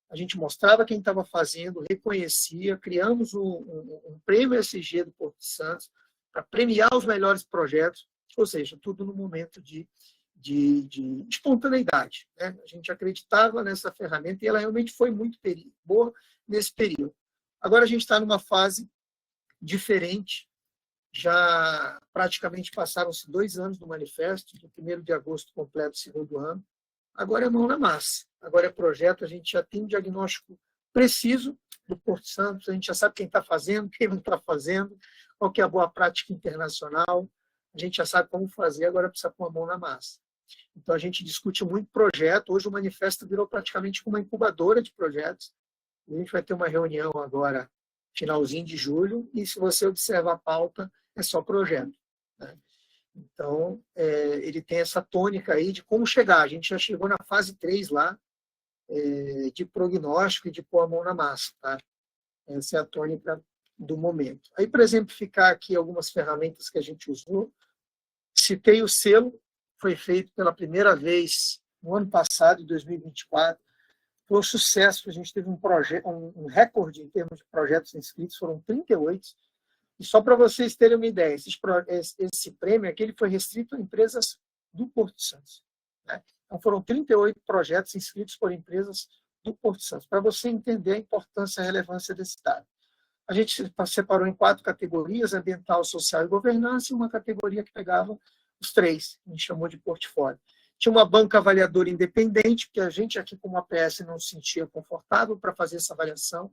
a gente mostrava quem estava fazendo, reconhecia, criamos um prêmio SG do Porto de Santos para premiar os melhores projetos, ou seja, tudo no momento de espontaneidade, né? A gente acreditava nessa ferramenta e ela realmente foi muito boa nesse período. Agora a gente está numa fase diferente, já praticamente passaram-se 2 anos do manifesto, do 1º de agosto completo o 2º ano, agora é mão na massa, agora é projeto, a gente já tem um diagnóstico preciso do Porto Santos, a gente já sabe quem está fazendo, quem não está fazendo, qual que é a boa prática internacional, a gente já sabe como fazer, agora precisa pôr a mão na massa. Então, a gente discute muito projeto, hoje o manifesto virou praticamente uma incubadora de projetos, a gente vai ter uma reunião agora, finalzinho de julho, e se você observar a pauta, é só projeto, né? Então, ele tem essa tônica aí de como chegar. A gente já chegou na fase 3 lá, de prognóstico e de pôr a mão na massa. Tá? Essa é a tônica do momento. Aí, para exemplificar aqui algumas ferramentas que a gente usou, citei o selo, foi feito pela primeira vez no ano passado, em 2024. Foi um sucesso, a gente teve um recorde em termos de projetos inscritos, foram 38. E só para vocês terem uma ideia, esse prêmio aqui ele foi restrito a empresas do Porto Santos, né? Então, foram 38 projetos inscritos por empresas do Porto Santos, para você entender a importância e a relevância desse dado. A gente separou em 4 categorias, ambiental, social e governança, e uma categoria que pegava os 3, a gente chamou de portfólio. Tinha uma banca avaliadora independente, porque a gente aqui como APS não se sentia confortável para fazer essa avaliação.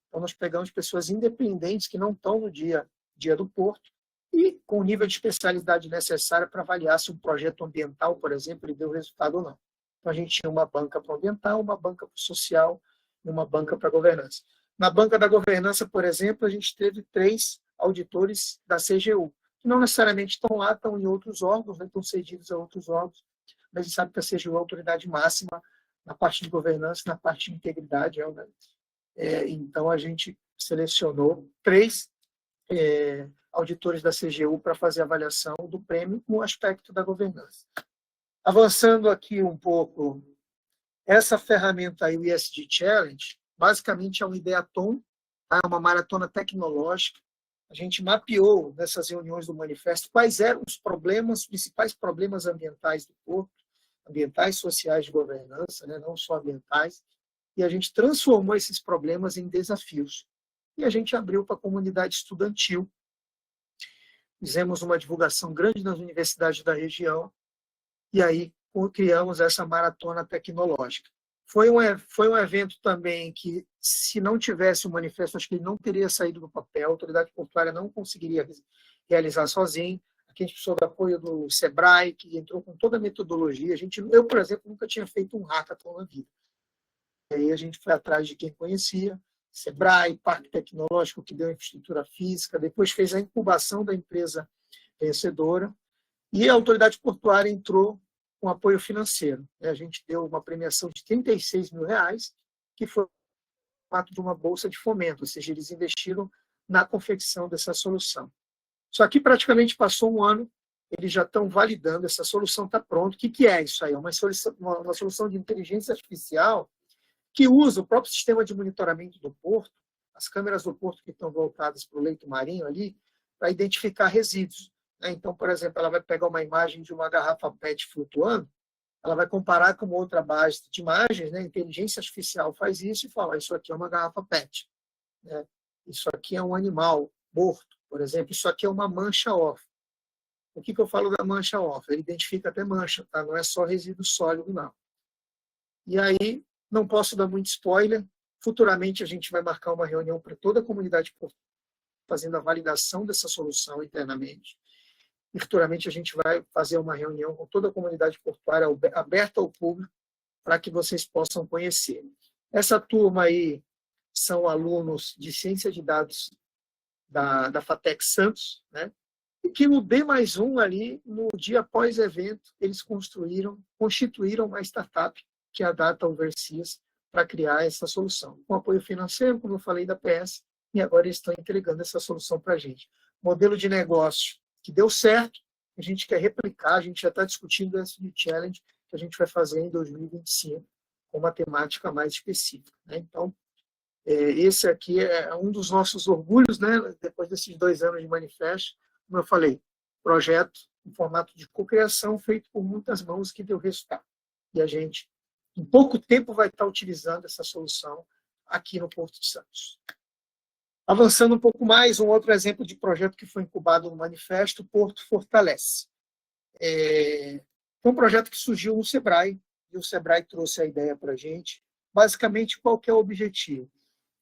Então, nós pegamos pessoas independentes que não estão no dia do Porto e com o nível de especialidade necessária para avaliar se um projeto ambiental, por exemplo, ele deu resultado ou não. Então, a gente tinha uma banca para o ambiental, uma banca para o social e uma banca para a governança. Na banca da governança, por exemplo, a gente teve 3 auditores da CGU, que não necessariamente estão lá, estão em outros órgãos, né, estão cedidos a outros órgãos, mas a gente sabe que a CGU é a autoridade máxima na parte de governança, na parte de integridade, né? Então, a gente selecionou 3 auditores da CGU para fazer a avaliação do prêmio no aspecto da governança. Avançando aqui um pouco, essa ferramenta aí, o ESG Challenge, basicamente é um ideatom, tá? Uma maratona tecnológica. A gente mapeou nessas reuniões do manifesto quais eram os principais problemas ambientais do Porto, ambientais, sociais de governança, né? Não só ambientais, e a gente transformou esses problemas em desafios. E a gente abriu para a comunidade estudantil. Fizemos uma divulgação grande nas universidades da região e aí criamos essa maratona tecnológica. Foi um evento também que, se não tivesse o manifesto, acho que ele não teria saído do papel, a autoridade portuária não conseguiria realizar sozinho. Aqui a gente precisou do apoio do SEBRAE, que entrou com toda a metodologia. Eu, por exemplo, nunca tinha feito um hackathon na vida. E aí a gente foi atrás de quem conhecia, SEBRAE, Parque Tecnológico, que deu infraestrutura física, depois fez a incubação da empresa vencedora, e a autoridade portuária entrou com apoio financeiro. A gente deu uma premiação de R$36 mil, que foi o fato de uma bolsa de fomento, ou seja, eles investiram na confecção dessa solução. Só que praticamente passou um ano, eles já estão validando, essa solução está pronta. O que é isso aí? É uma solução de inteligência artificial que usa o próprio sistema de monitoramento do porto, as câmeras do porto que estão voltadas para o leito marinho ali, para identificar resíduos. Então, por exemplo, ela vai pegar uma imagem de uma garrafa PET flutuando, ela vai comparar com outra base de imagens, né? A inteligência artificial faz isso e fala, isso aqui é uma garrafa PET, né? Isso aqui é um animal morto, por exemplo, isso aqui é uma mancha órfã. O que eu falo da mancha órfã? Ele identifica até mancha, tá? Não é só resíduo sólido, não. E aí, não posso dar muito spoiler, futuramente a gente vai marcar uma reunião para toda a comunidade fazendo a validação dessa solução internamente. E futuramente a gente vai fazer uma reunião com toda a comunidade portuária aberta ao público para que vocês possam conhecer. Essa turma aí são alunos de ciência de dados da FATEC Santos, né? E que no D+1 ali, no dia após evento, eles constituíram uma startup, que é a Data Overseas, para criar essa solução. Com apoio financeiro, como eu falei, da PS, e agora eles estão entregando essa solução para a gente. Modelo de negócio que deu certo, a gente quer replicar, a gente já está discutindo esse challenge que a gente vai fazer em 2025, com uma temática mais específica, né? Então, esse aqui é um dos nossos orgulhos, né? Depois desses 2 anos de manifesto, como eu falei, projeto em formato de cocriação, feito por muitas mãos, que deu resultado. E a gente, em pouco tempo, vai estar utilizando essa solução aqui no Porto de Santos. Avançando um pouco mais, um outro exemplo de projeto que foi incubado no manifesto, Porto Fortalece. Foi um projeto que surgiu no Sebrae, e o Sebrae trouxe a ideia para a gente. Basicamente, qual que é o objetivo?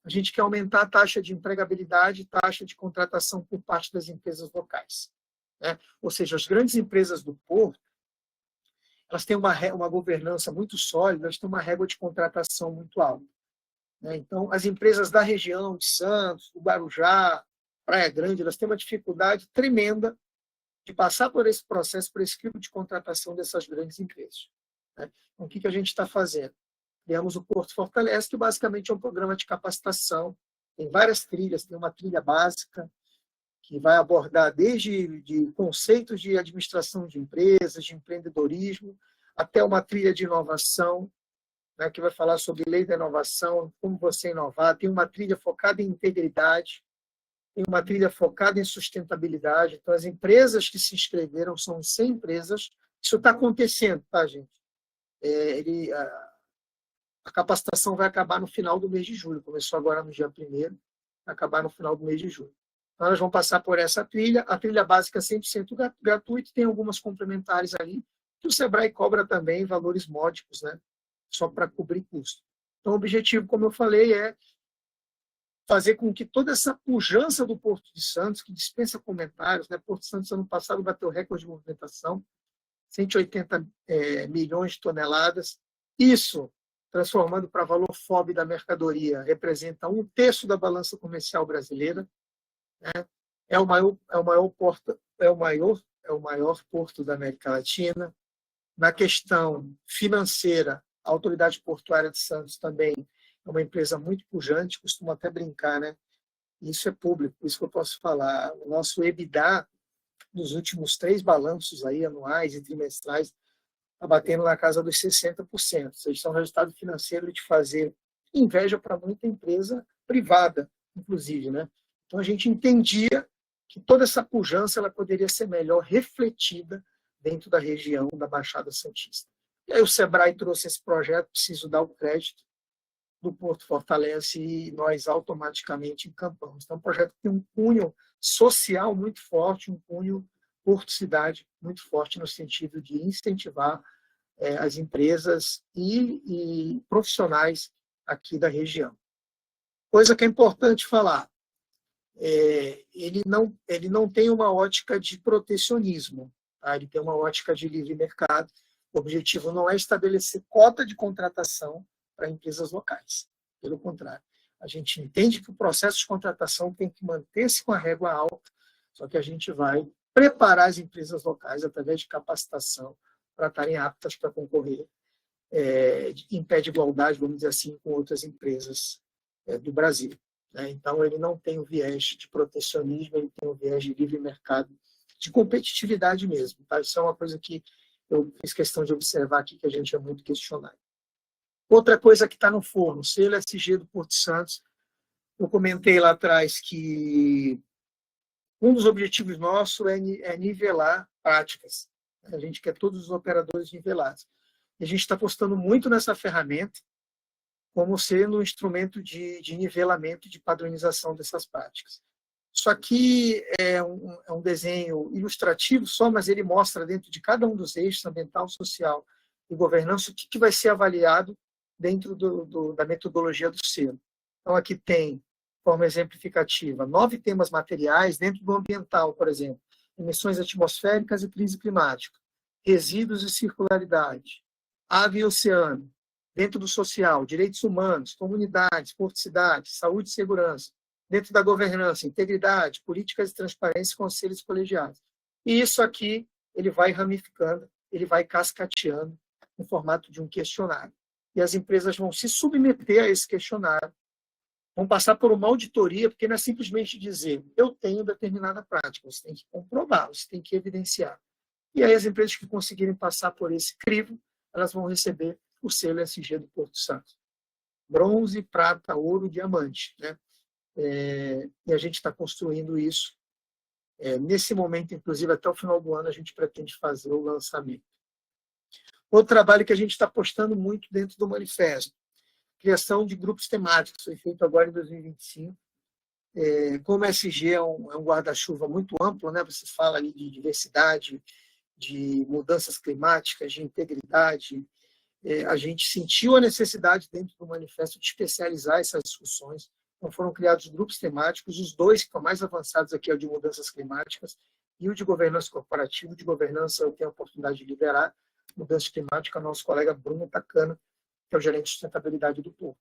A gente quer aumentar a taxa de empregabilidade e taxa de contratação por parte das empresas locais, né? Ou seja, as grandes empresas do Porto, elas têm uma governança muito sólida, elas têm uma régua de contratação muito alta, né? Então, as empresas da região de Santos, do Guarujá, Praia Grande, elas têm uma dificuldade tremenda de passar por esse processo, por esse tipo de contratação dessas grandes empresas, né? Então, o que a gente está fazendo? Criamos o Porto Fortalece, que basicamente é um programa de capacitação. Tem várias trilhas, tem uma trilha básica, que vai abordar desde conceitos de administração de empresas, de empreendedorismo, até uma trilha de inovação, né, que vai falar sobre lei da inovação, como você inovar. Tem uma trilha focada em integridade, tem uma trilha focada em sustentabilidade. Então, as empresas que se inscreveram são 100 empresas. Isso está acontecendo, tá, gente? A capacitação vai acabar no final do mês de julho. Começou agora no dia 1º, vai acabar no final do mês de julho. Então, nós vamos passar por essa trilha. A trilha básica é 100% gratuita, tem algumas complementares ali, que o Sebrae cobra também valores módicos, né? Só para cobrir custo. Então, o objetivo, como eu falei, é fazer com que toda essa pujança do Porto de Santos, que dispensa comentários, né? Porto de Santos, ano passado, bateu recorde de movimentação, 180 milhões de toneladas. Isso, transformando para valor FOB da mercadoria, representa 1/3 da balança comercial brasileira, né? É o maior porto da América Latina. Na questão financeira, a Autoridade Portuária de Santos também é uma empresa muito pujante, costumo até brincar, né? Isso é público, isso que eu posso falar. O nosso EBITDA, nos últimos 3 balanços aí, anuais e trimestrais, está batendo na casa dos 60%. Isso é um resultado financeiro de fazer inveja para muita empresa privada, inclusive, né? Então, a gente entendia que toda essa pujança ela poderia ser melhor refletida dentro da região da Baixada Santista. E aí o Sebrae trouxe esse projeto, preciso dar o crédito do Porto Fortalece, e nós automaticamente encampamos. Então, é um projeto que tem um cunho social muito forte, um cunho Porto-Cidade muito forte no sentido de incentivar as empresas e profissionais aqui da região. Coisa que é importante falar, ele não tem uma ótica de protecionismo, tá? Ele tem uma ótica de livre mercado. O objetivo não é estabelecer cota de contratação para empresas locais. Pelo contrário, a gente entende que o processo de contratação tem que manter-se com a régua alta, só que a gente vai preparar as empresas locais através de capacitação para estarem aptas para concorrer em pé de igualdade, vamos dizer assim, com outras empresas do Brasil, né? Então, ele não tem o viés de protecionismo, ele tem o viés de livre mercado, de competitividade mesmo, tá? Isso é uma coisa que eu fiz questão de observar aqui, que a gente é muito questionado. Outra coisa que está no forno, selo SG do Porto Santos. Eu comentei lá atrás que um dos objetivos nossos é nivelar práticas. A gente quer todos os operadores nivelados. E a gente está apostando muito nessa ferramenta como sendo um instrumento de nivelamento e de padronização dessas práticas. Isso aqui é um desenho ilustrativo só, mas ele mostra dentro de cada um dos eixos, ambiental, social e governança, o que vai ser avaliado dentro da metodologia do selo. Então, aqui tem, de forma exemplificativa, 9 temas materiais dentro do ambiental, por exemplo, emissões atmosféricas e crise climática, resíduos e circularidade, ave e oceano, Dentro do social, direitos humanos, comunidades, porto e cidade, saúde e segurança. Dentro da governança, integridade, políticas de transparência e conselhos colegiados. E isso aqui, ele vai ramificando, ele vai cascateando no formato de um questionário. E as empresas vão se submeter a esse questionário, vão passar por uma auditoria, porque não é simplesmente dizer, eu tenho determinada prática, você tem que comprovar, você tem que evidenciar. E aí as empresas que conseguirem passar por esse crivo, elas vão receber o selo ESG do Porto Santo. Bronze, prata, ouro, diamante, né? E a gente está construindo isso. Nesse momento, inclusive, até o final do ano, a gente pretende fazer o lançamento. Outro trabalho que a gente está postando muito dentro do manifesto, criação de grupos temáticos, foi feito agora em 2025. Como o ESG é um guarda-chuva muito amplo, né? Você fala ali de diversidade, de mudanças climáticas, de integridade. A gente sentiu a necessidade dentro do manifesto de especializar essas discussões. Então foram criados grupos temáticos, os dois que estão mais avançados aqui é o de mudanças climáticas e o de governança corporativa. De governança eu tenho a oportunidade de liderar mudança climática, nosso colega Bruno Takano, que é o gerente de sustentabilidade do Porto.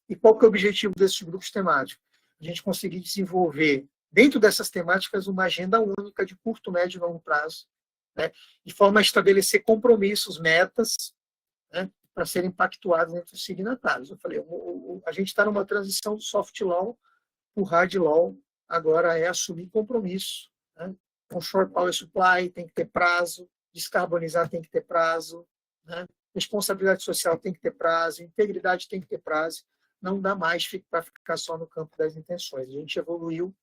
E qual que é o objetivo desses grupos temáticos? A gente conseguir desenvolver, dentro dessas temáticas, uma agenda única de curto, médio e longo prazo, né, de forma a estabelecer compromissos, metas, né, para serem pactuados entre os signatários. Eu falei, a gente está numa transição do soft law para o hard law, agora é assumir compromisso. Né? Onshore power supply tem que ter prazo, descarbonizar tem que ter prazo, né? Responsabilidade social tem que ter prazo, integridade tem que ter prazo, não dá mais para ficar só no campo das intenções. A gente evoluiu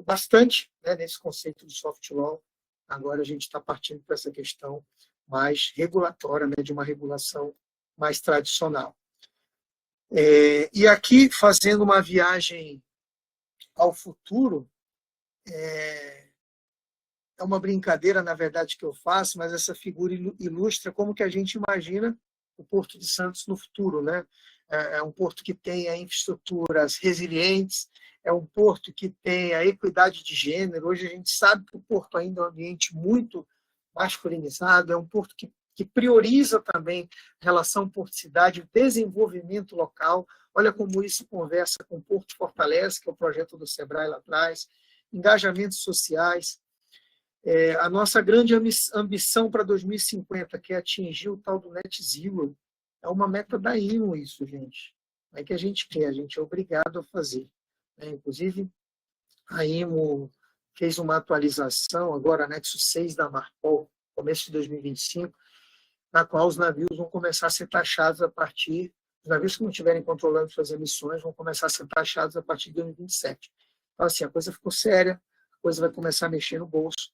bastante, né, nesse conceito de soft law, agora a gente está partindo para essa questão mais regulatória, né, de uma regulação mais tradicional. E aqui, fazendo uma viagem ao futuro, é uma brincadeira, na verdade, que eu faço, mas essa figura ilustra como que a gente imagina o Porto de Santos no futuro, né? É um porto que tenha infraestruturas resilientes, é um porto que tenha equidade de gênero. Hoje a gente sabe que o porto ainda é um ambiente muito masculinizado, é um porto que prioriza também a relação porto-cidade, o desenvolvimento local. Olha como isso conversa com o Porto Fortalece, que é o projeto do Sebrae lá atrás, engajamentos sociais. A nossa grande ambição para 2050, que é atingir o tal do Net Zero, é uma meta da IMO isso, gente. Não é que a gente quer, a gente é obrigado a fazer. Inclusive, a IMO fez uma atualização, agora, anexo 6 da Marpol, começo de 2025, na qual os navios vão começar a ser taxados a partir... Os navios que não estiverem controlando suas emissões vão começar a ser taxados a partir de 2027. Então, assim, a coisa ficou séria, a coisa vai começar a mexer no bolso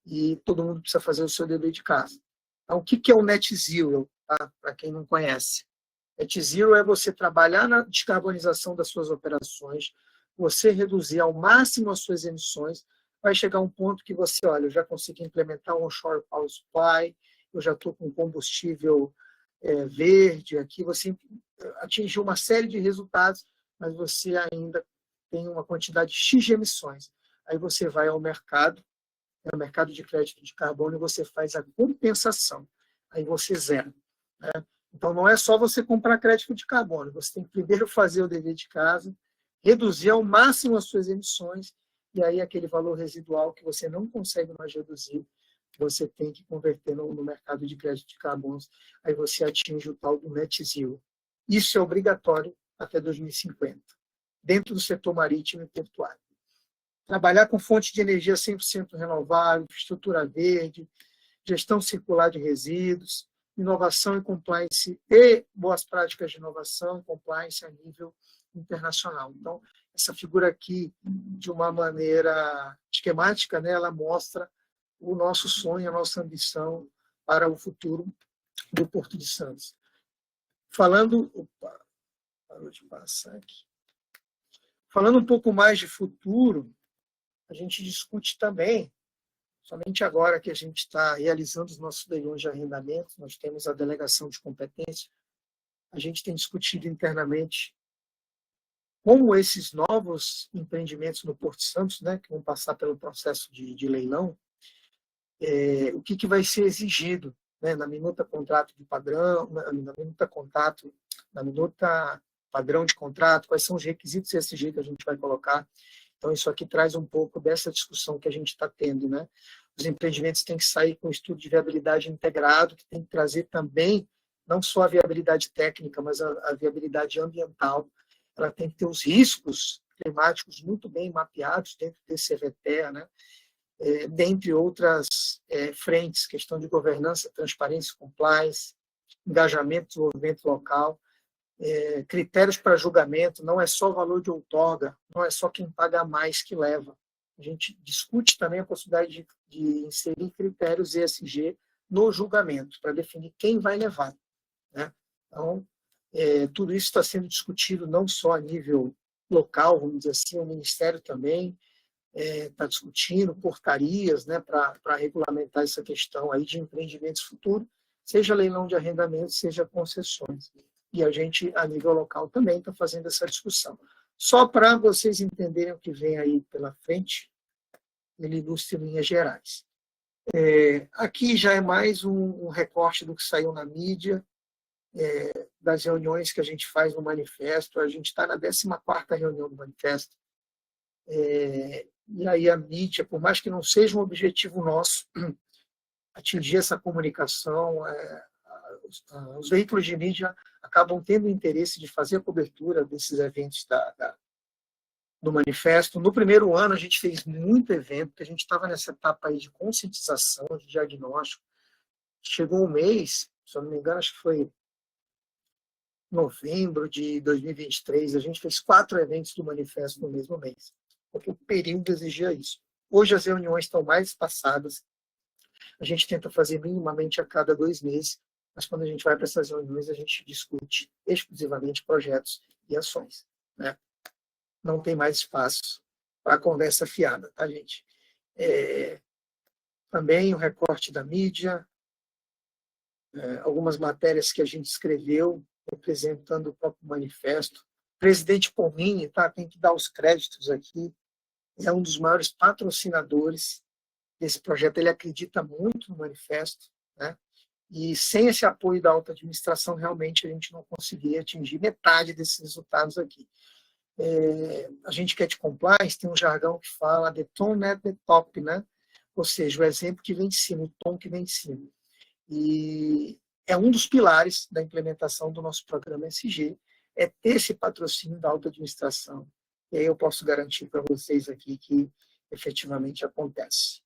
e todo mundo precisa fazer o seu dever de casa. Então, o que é o Net Zero, tá? Para quem não conhece? Net Zero é você trabalhar na descarbonização das suas operações, você reduzir ao máximo as suas emissões, vai chegar um ponto que você, olha, eu já consegui implementar um onshore power supply, eu já estou com combustível verde aqui, você atingiu uma série de resultados, mas você ainda tem uma quantidade X de emissões. Aí você vai ao mercado, no mercado de crédito de carbono, e você faz a compensação. Aí você zera. Né? Então, não é só você comprar crédito de carbono, você tem que primeiro fazer o dever de casa, reduzir ao máximo as suas emissões, e aí aquele valor residual que você não consegue mais reduzir, você tem que converter no mercado de crédito de carbono, aí você atinge o tal do Net Zero. Isso é obrigatório até 2050, dentro do setor marítimo e portuário. Trabalhar com fonte de energia 100% renovável, infraestrutura verde, gestão circular de resíduos, inovação e compliance e boas práticas de inovação e compliance a nível internacional. Então, essa figura aqui, de uma maneira esquemática, né, ela mostra o nosso sonho, a nossa ambição para o futuro do Porto de Santos. Falando... Opa, parou de passar aqui. Falando um pouco mais de futuro, a gente discute também, somente agora que a gente está realizando os nossos leilões de arrendamento, nós temos a delegação de competência, a gente tem discutido internamente como esses novos empreendimentos no Porto Santos, né, que vão passar pelo processo de leilão, o que vai ser exigido, né, na minuta contrato de padrão, na minuta padrão de contrato, quais são os requisitos ESG que a gente vai colocar. Então, isso aqui traz um pouco dessa discussão que a gente está tendo, né? Os empreendimentos têm que sair com um estudo de viabilidade integrado, que tem que trazer também não só a viabilidade técnica, mas a viabilidade ambiental. Ela tem que ter os riscos climáticos muito bem mapeados dentro desse EVTER, né? Dentre outras frentes, questão de governança, transparência, compliance, engajamento, desenvolvimento local, critérios para julgamento, não é só o valor de outorga, não é só quem paga mais que leva. A gente discute também a possibilidade de inserir critérios ESG no julgamento, para definir quem vai levar, né? Então, tudo isso está sendo discutido não só a nível local, vamos dizer assim, o Ministério também está discutindo portarias, né, para regulamentar essa questão aí de empreendimentos futuros, seja leilão de arrendamento, seja concessões. E a gente, a nível local, também está fazendo essa discussão. Só para vocês entenderem o que vem aí pela frente, ele ilustra em linhas gerais. Aqui já é mais um recorte do que saiu na mídia, das reuniões que a gente faz no manifesto. A gente está na 14ª reunião do manifesto. E aí a mídia, por mais que não seja um objetivo nosso atingir essa comunicação, os veículos de mídia acabam tendo interesse de fazer a cobertura desses eventos do manifesto. No primeiro ano, a gente fez muito evento, porque a gente estava nessa etapa aí de conscientização, de diagnóstico. Chegou um mês, se eu não me engano, acho que foi novembro de 2023, a gente fez 4 eventos do manifesto no mesmo mês, porque o período exigia isso. Hoje as reuniões estão mais espaçadas, a gente tenta fazer minimamente a cada 2 meses, mas quando a gente vai para essas reuniões, a gente discute exclusivamente projetos e ações, né? Não tem mais espaço para conversa fiada, tá, gente? Também o recorte da mídia, algumas matérias que a gente escreveu, representando o próprio manifesto. O presidente Pomini, tá, tem que dar os créditos aqui, é um dos maiores patrocinadores desse projeto, ele acredita muito no manifesto, né? E sem esse apoio da alta administração, realmente a gente não conseguiria atingir metade desses resultados aqui. A gente quer de compliance, tem um jargão que fala the tone at the top, né? Ou seja, o exemplo que vem de cima, o tom que vem de cima. E é um dos pilares da implementação do nosso programa ESG, é ter esse patrocínio da alta administração. E aí eu posso garantir para vocês aqui que efetivamente acontece.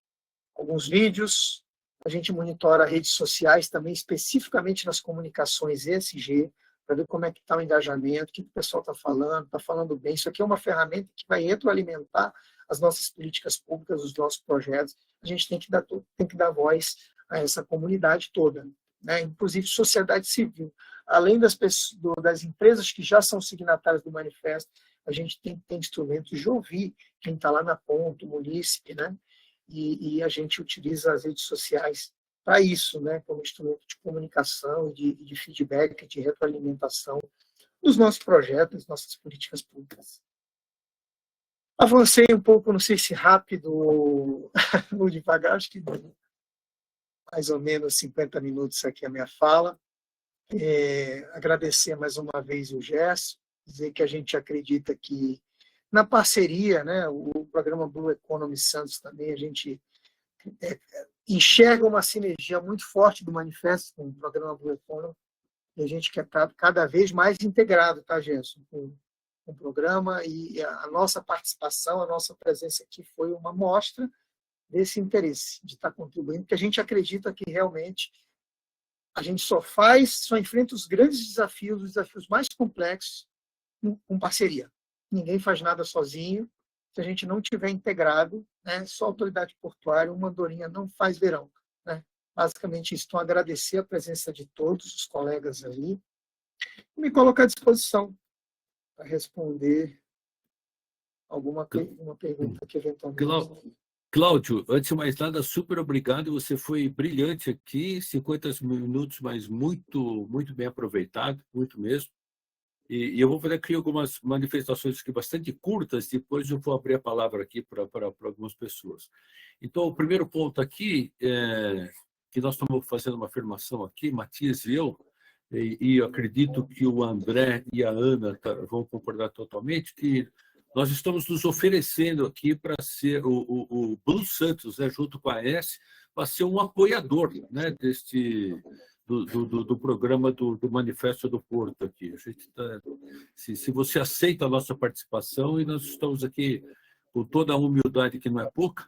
Alguns vídeos, a gente monitora redes sociais também, especificamente nas comunicações ESG, para ver como é que está o engajamento, o que o pessoal está falando bem. Isso aqui é uma ferramenta que vai retroalimentar as nossas políticas públicas, os nossos projetos. A gente tem que dar voz a essa comunidade toda, né? Inclusive sociedade civil. Além das empresas que já são signatárias do manifesto, a gente tem que ter instrumentos de ouvir quem está lá na ponta, o munícipe, né? E a gente utiliza as redes sociais para isso, né? Como instrumento de comunicação, de feedback, de retroalimentação dos nossos projetos, das nossas políticas públicas. Avancei um pouco, não sei se rápido ou devagar, acho que mais ou menos 50 minutos aqui a minha fala. Agradecer mais uma vez o Gerson, dizer que a gente acredita que na parceria, né, o programa Blue Economy Santos também, a gente enxerga uma sinergia muito forte do manifesto com o programa Blue Economy, e a gente quer estar cada vez mais integrado, tá, Gerson, com o programa, e a nossa participação, a nossa presença aqui foi uma mostra desse interesse de estar contribuindo, porque a gente acredita que realmente a gente só enfrenta os grandes desafios, os desafios mais complexos, com parceria. Ninguém faz nada sozinho. Se a gente não tiver integrado, né, só a autoridade portuária, uma andorinha não faz verão, né? Basicamente, estou a agradecer a presença de todos os colegas aí e me colocar à disposição para responder uma pergunta que eventualmente... Cláudio, antes de mais nada, super obrigado. Você foi brilhante aqui, 50 minutos, mas muito, muito bem aproveitado, muito mesmo. E eu vou fazer aqui algumas manifestações aqui bastante curtas, depois eu vou abrir a palavra aqui para algumas pessoas. Então, o primeiro ponto aqui, que nós estamos fazendo uma afirmação aqui, Matias e eu acredito que o André e a Ana vão concordar totalmente, que nós estamos nos oferecendo aqui para ser o Blue Santos, né, junto com a AES, para ser um apoiador, né, do programa do Manifesto do Porto aqui. A gente se você aceita a nossa participação, e nós estamos aqui com toda a humildade, que não é pouca,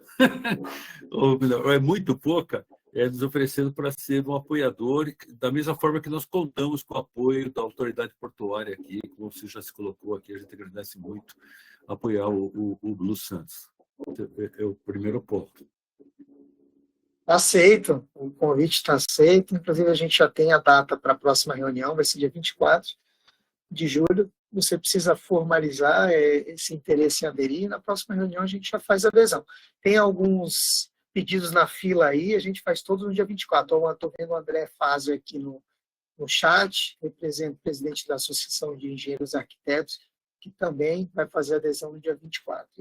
ou melhor, é muito pouca, nos oferecendo para ser um apoiador, da mesma forma que nós contamos com o apoio da autoridade portuária aqui, como você já se colocou aqui, a gente agradece muito apoiar o Blue Santos. É o primeiro ponto. Aceito, o convite está aceito, inclusive a gente já tem a data para a próxima reunião, vai ser dia 24 de julho, você precisa formalizar esse interesse em aderir, e na próxima reunião a gente já faz a adesão. Tem alguns pedidos na fila aí, a gente faz todos no dia 24. Estou vendo o André Fazio aqui no chat, presidente da Associação de Engenheiros e Arquitetos, que também vai fazer a adesão no dia 24.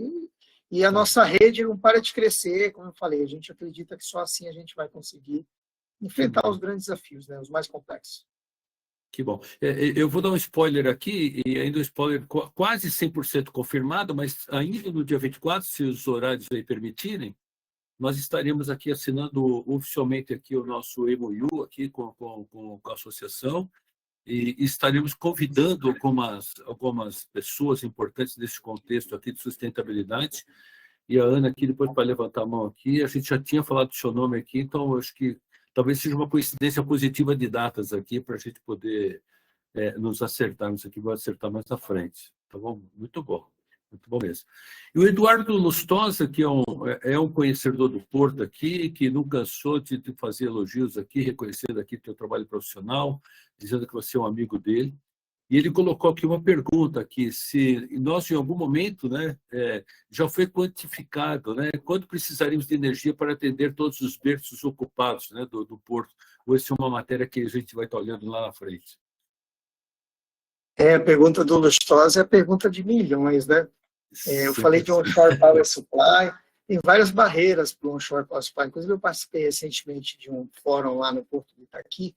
E a nossa rede não para de crescer, como eu falei, a gente acredita que só assim a gente vai conseguir enfrentar os grandes desafios, né, os mais complexos. Que bom. Eu vou dar um spoiler aqui, e ainda um spoiler quase 100% confirmado, mas ainda no dia 24, se os horários aí permitirem, nós estaremos aqui assinando oficialmente aqui o nosso MOU aqui com a associação, e estaremos convidando algumas pessoas importantes nesse contexto aqui de sustentabilidade. E a Ana aqui, depois para levantar a mão aqui, a gente já tinha falado do seu nome aqui, então eu acho que talvez seja uma coincidência positiva de datas aqui para a gente poder nos acertarmos aqui, vou acertar mais à frente. Tá bom? Muito bom mesmo. E o Eduardo Lustosa, que é um conhecedor do Porto aqui, que não cansou de fazer elogios aqui, reconhecendo aqui o teu trabalho profissional, dizendo que você é um amigo dele. E ele colocou aqui uma pergunta, aqui, se nós, em algum momento, né, já foi quantificado, né, quanto precisaríamos de energia para atender todos os berços ocupados, né, do Porto. Ou essa é uma matéria que a gente vai estar olhando lá na frente. A pergunta do Lustosa é a pergunta de milhões, né? Eu falei de onshore power supply, tem várias barreiras para o onshore power supply. Inclusive, eu participei recentemente de um fórum lá no Porto de Itaqui.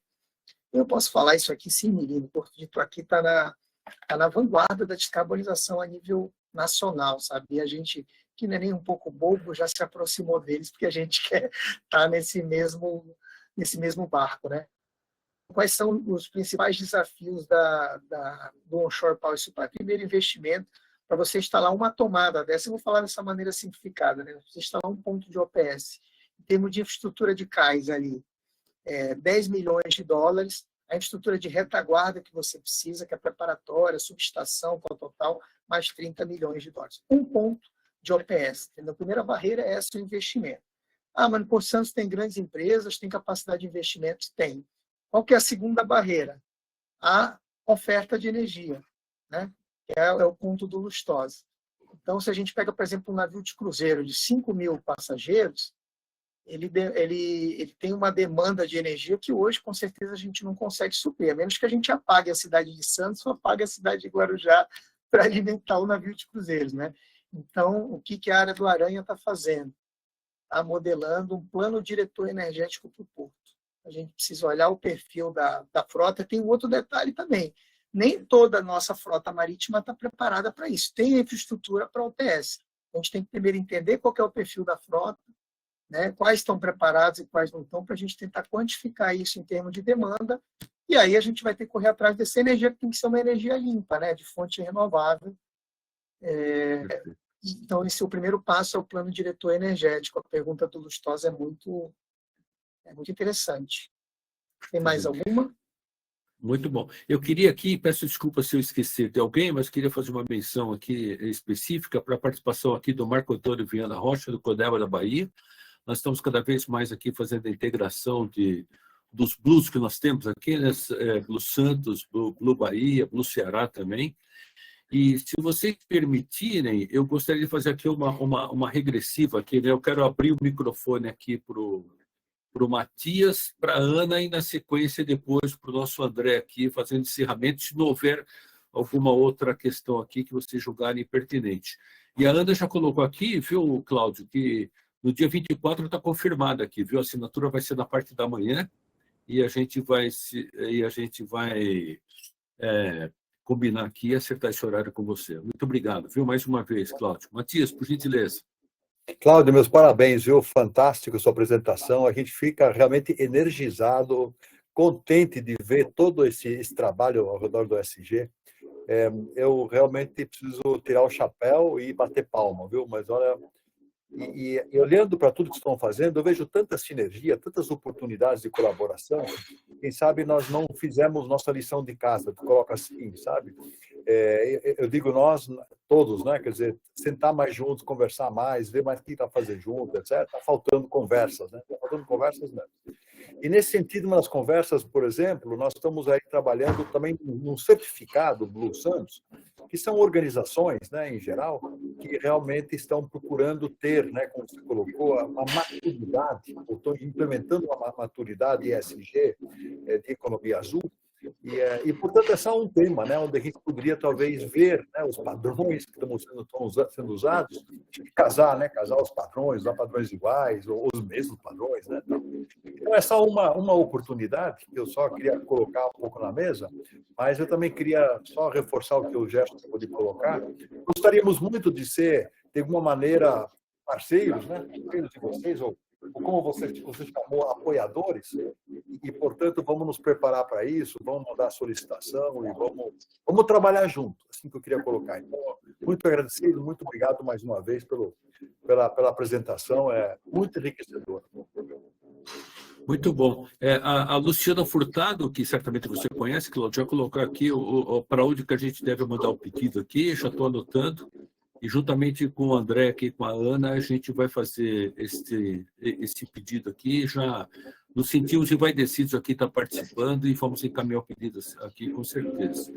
Eu posso falar isso aqui sem menino. O Porto de Itaqui está na vanguarda da descarbonização a nível nacional, sabe? E a gente, que não é nem um pouco bobo, já se aproximou deles, porque a gente quer estar nesse mesmo barco, né? Quais são os principais desafios do onshore power supply? Primeiro, investimento. Para você instalar uma tomada dessa, eu vou falar dessa maneira simplificada, né? Você instalar um ponto de OPS, em termos de infraestrutura de cais ali, 10 milhões de dólares, a infraestrutura de retaguarda que você precisa, que é preparatória, subestação, total, mais 30 milhões de dólares. Um ponto de OPS. Entendeu? A primeira barreira é esse, o investimento. Mas Porto Santos tem grandes empresas, tem capacidade de investimento? Tem. Qual que é a segunda barreira? A oferta de energia, né? Que é o ponto do Lustosa. Então, se a gente pega, por exemplo, um navio de cruzeiro de 5 mil passageiros, ele tem uma demanda de energia que hoje, com certeza, a gente não consegue suprir, a menos que a gente apague a cidade de Santos ou apague a cidade de Guarujá para alimentar o navio de cruzeiros, né? Então, o que a área do Aranha está fazendo? Está modelando um plano diretor energético para o Porto. A gente precisa olhar o perfil da frota. Tem um outro detalhe também. Nem toda a nossa frota marítima está preparada para isso. Tem infraestrutura para OPS. A gente tem que primeiro entender qual que é o perfil da frota, né? Quais estão preparados e quais não estão, para a gente tentar quantificar isso em termos de demanda. E aí a gente vai ter que correr atrás dessa energia, que tem que ser uma energia limpa, né? De fonte renovável. Então, esse é o primeiro passo, é o plano diretor energético. A pergunta do Lustosa é muito interessante. Tem mais alguma? Muito bom. Eu queria aqui, peço desculpa se eu esquecer de alguém, mas queria fazer uma menção aqui específica para a participação aqui do Marco Antônio Viana Rocha, do CODEVA da Bahia. Nós estamos cada vez mais aqui fazendo a integração dos Blues que nós temos aqui, né? Blue Santos, Blue Bahia, Blue Ceará também. E, se vocês permitirem, eu gostaria de fazer aqui uma regressiva aqui, né? Eu quero abrir o microfone aqui para o Matias, para a Ana e, na sequência, depois para o nosso André aqui, fazendo encerramento, se não houver alguma outra questão aqui que vocês julgarem pertinente. E a Ana já colocou aqui, viu, Cláudio, que No dia 24 está confirmado aqui, viu? A assinatura vai ser na parte da manhã e a gente vai combinar aqui e acertar esse horário com você. Muito obrigado, viu? Mais uma vez, Cláudio. Matias, por gentileza. Cláudio, meus parabéns, viu? Fantástico sua apresentação. A gente fica realmente energizado, contente de ver todo esse trabalho ao redor do ESG. Eu realmente preciso tirar o chapéu e bater palma, viu? Mas olha, e olhando para tudo que estão fazendo, eu vejo tanta sinergia, tantas oportunidades de colaboração. Quem sabe nós não fizemos nossa lição de casa, tu coloca assim, sabe? Eu digo nós, todos, né? Quer dizer, sentar mais juntos, conversar mais, ver mais o que está fazendo junto, etc. Está faltando conversas, né? Está faltando conversas mesmo. E nesse sentido, uma das conversas, por exemplo, nós estamos aí trabalhando também num certificado Blue Santos, que são organizações, né, em geral, que realmente estão procurando ter, né, como você colocou, uma maturidade, ou estão implementando uma maturidade ESG, de economia azul, e portanto, é só um tema, né, onde a gente poderia talvez ver, né, os padrões que estão sendo usados, casar os padrões, usar padrões iguais, ou os mesmos padrões, né? Então, é só uma oportunidade que eu só queria colocar um pouco na mesa, mas eu também queria só reforçar o que o Gerson acabou de colocar. Gostaríamos muito de ser, de alguma maneira, parceiros, né? Parceiros de vocês, ou como você chamou, apoiadores, e, portanto, vamos nos preparar para isso, vamos mandar a solicitação e vamos trabalhar junto, assim que eu queria colocar. Então, muito agradecido, muito obrigado mais uma vez pela apresentação, é muito enriquecedor. Muito bom. A Luciana Furtado, que certamente você conhece, Cláudio, já colocou aqui para onde que a gente deve mandar o pedido aqui, já estou anotando. E juntamente com o André aqui, com a Ana, a gente vai fazer esse pedido aqui, já nos sentimos envaidecidos aqui, está participando e vamos encaminhar o pedido aqui, com certeza.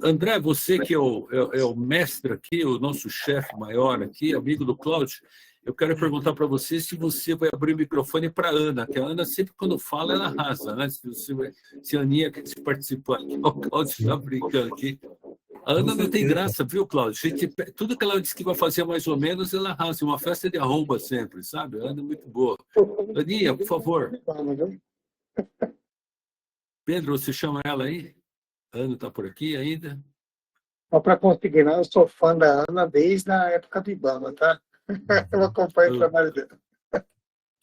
André, você que é o mestre aqui, o nosso chefe maior aqui, amigo do Cláudio, eu quero perguntar para você se você vai abrir o microfone para a Ana, que a Ana sempre quando fala, ela arrasa, né? Se a Aninha quer participar aqui, o Cláudio está brincando aqui. A Ana não tem graça, viu, Cláudio? Tudo que ela disse que vai fazer mais ou menos, ela arrasa. Uma festa de arromba sempre, sabe? A Ana é muito boa. Aninha, por favor. Pedro, você chama ela aí? A Ana está por aqui ainda? Só para consignar, eu sou fã da Ana desde a época do Ibama, tá? Eu acompanho o trabalho dela.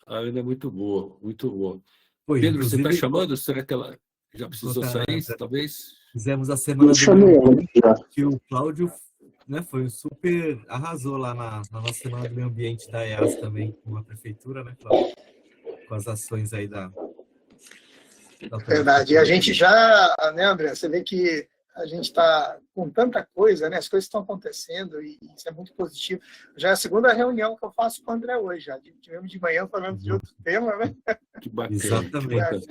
A Ana é muito boa, muito boa. Oi, Pedro, você está chamando? Será que ela já precisou sair, talvez? Fizemos a semana do meio ambiente, que o Cláudio, né, arrasou lá na nossa semana do meio ambiente da EAS também, com a prefeitura, né, Cláudio? Com as ações aí da Verdade. E a gente já, né, André, você vê que a gente está com tanta coisa, né? As coisas estão acontecendo e isso é muito positivo. Já é a segunda reunião que eu faço com o André hoje, já. Tivemos de manhã falando de outro tema, né? Que bacana. Exatamente.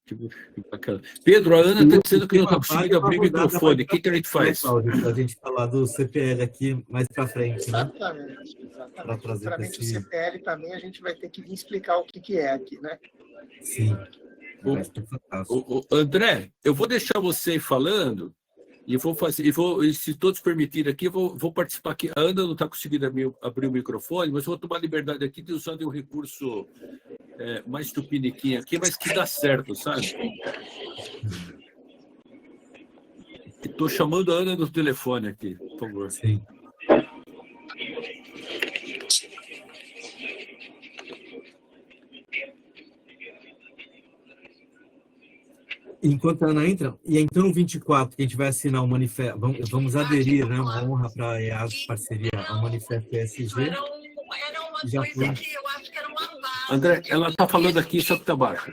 Que bacana. Pedro, a Ana está dizendo que não está conseguindo abrir o microfone. O que a gente faz? Para a gente falar do CPL aqui mais para frente, né? Exatamente. Futuramente o CPL também a gente vai ter que explicar o que é aqui, né? Sim. André, eu vou deixar você ir falando e vou fazer, e se todos permitirem aqui, vou participar aqui. A Ana não está conseguindo abrir o microfone, mas eu vou tomar liberdade aqui de usar um recurso mais tupiniquim aqui, mas que dá certo, sabe? Estou chamando a Ana no telefone aqui, por favor. Sim. Enquanto a Ana entra, e então no 24, que a gente vai assinar o manifesto, vamos aderir, né, uma honra para a EAS, parceria, ao manifesto ESG. Já foi. André, ela está falando aqui, só que está baixo.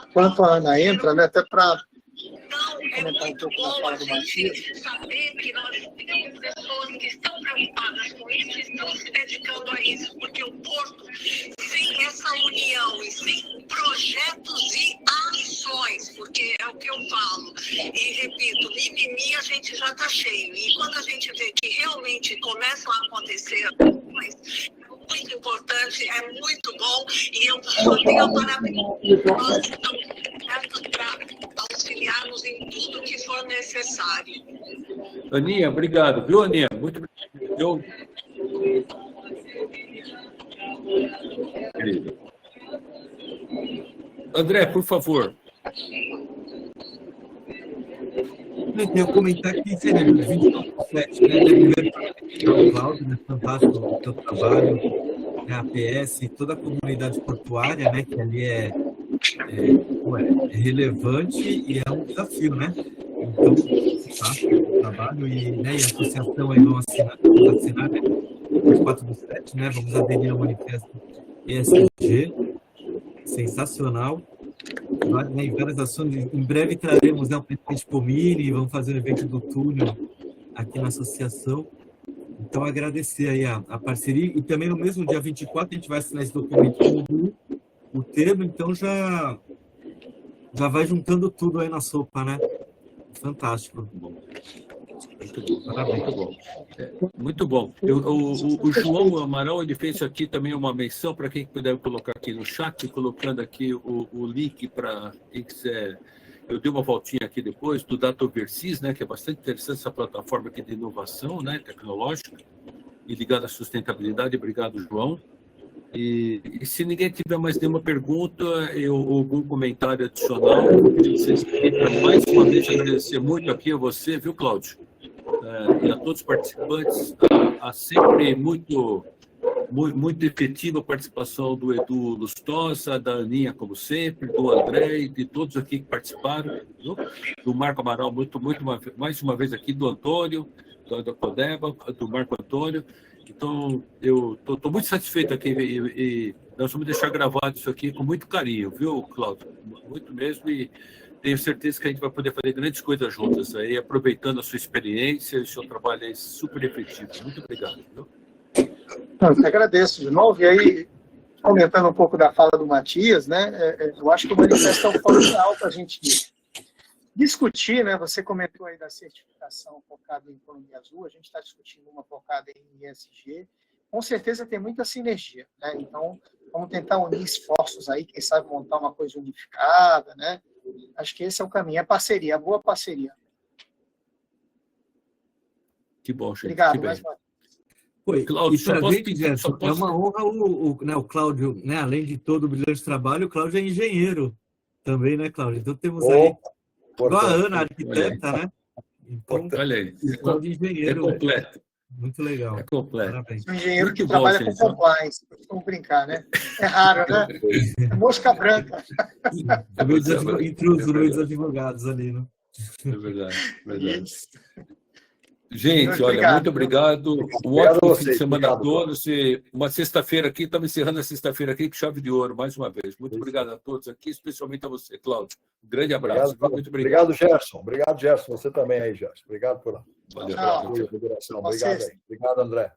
Enquanto a Ana entra, né, até para comentar um pouco na fala do Matias. Saber que nós temos pessoas que estão preocupadas com isso e estão se dedicando a isso, porque o Porto, sem essa união e sem projetos e ações, porque é o que eu falo, e repito, mimimi a gente já está cheio, e quando a gente vê que realmente começam a acontecer mas é muito importante, é muito bom, e eu só tenho parabéns. Nós estamos abertos para auxiliar-nos em tudo que for necessário. Aninha, obrigado, viu, Aninha? Muito obrigado. Querido. André, por favor. Eu comentar que seria 29/7, né? Primeiro, o Cláudio, né? Fantástico o seu trabalho, né? A APS, toda a comunidade portuária, né? Que ali é relevante e é um desafio, né? Então, fantástico o trabalho e, né? E a associação aí vamos assinar, né? 4/7, né? Vamos aderir ao manifesto ESG, sensacional. Né, em várias ações. Em breve traremos, né, o presidente Pomini, vamos fazer um evento do túnel aqui na associação. Então, agradecer aí a parceria. E também no mesmo dia 24, a gente vai assinar esse documento com o termo, então já vai juntando tudo aí na sopa, né? Fantástico. Muito bom, parabéns. Muito bom. Muito bom. O João Amaral, ele fez aqui também uma menção, para quem puder colocar aqui no chat, colocando aqui o link para quem quiser. Eu dei uma voltinha aqui depois do Dataversis, né, que é bastante interessante essa plataforma aqui de inovação, né, tecnológica e ligada à sustentabilidade. Obrigado, João. E se ninguém tiver mais nenhuma pergunta ou algum comentário adicional, vocês mais uma vez agradecer muito aqui a você, viu, Cláudio? E a todos os participantes, a sempre muito efetiva a participação do Edu Lustosa, da Aninha, como sempre, do André e de todos aqui que participaram, do Marco Amaral, mais uma vez aqui, do Antônio, do Codeba, do Marco Antônio. Então, eu estou muito satisfeito aqui e nós vamos deixar gravado isso aqui com muito carinho, viu, Cláudio? Muito mesmo, e tenho certeza que a gente vai poder fazer grandes coisas juntas aí, aproveitando a sua experiência e o seu trabalho aí super efetivo. Muito obrigado. Viu? Eu agradeço de novo. E aí, comentando um pouco da fala do Matias, né, eu acho que o manifesto é um fórum ideal para a gente discutir, né? Você comentou aí da certificação focada em economia azul, a gente está discutindo uma focada em ESG. Com certeza tem muita sinergia, né? Então, vamos tentar unir esforços aí, quem sabe montar uma coisa unificada, né? Acho que esse é o caminho, é parceria, boa parceria. Que bom, gente. Obrigado, mais uma vez. Cláudio, e para a gente, Gerson, é uma honra né, o Cláudio, né, além de todo o brilhante trabalho, o Cláudio é engenheiro também, né, Cláudio? Então temos aí, igual a Ana, arquiteta, né? Então, olha aí, Cláudio engenheiro. É completo. Muito legal. É completo. Parabéns. Um engenheiro Muito que bom, trabalha gente. com compliance, vamos brincar, né? É raro, né? É mosca branca. Intruso no meio dos advogados ali, né? É verdade, verdade. Gente, olha, Obrigado. muito obrigado. Um ótimo fim de semana a todos. E uma sexta-feira aqui, estamos encerrando a sexta-feira aqui com chave de ouro, mais uma vez. Muito obrigado a todos aqui, especialmente a você, Cláudio. Um grande abraço. Obrigado, muito obrigado. Obrigado, Gerson. Obrigado, Gerson. Você também aí, Gerson. Obrigado por Valeu. Tchau. a moderação. Vocês. Obrigado aí. Obrigado, André.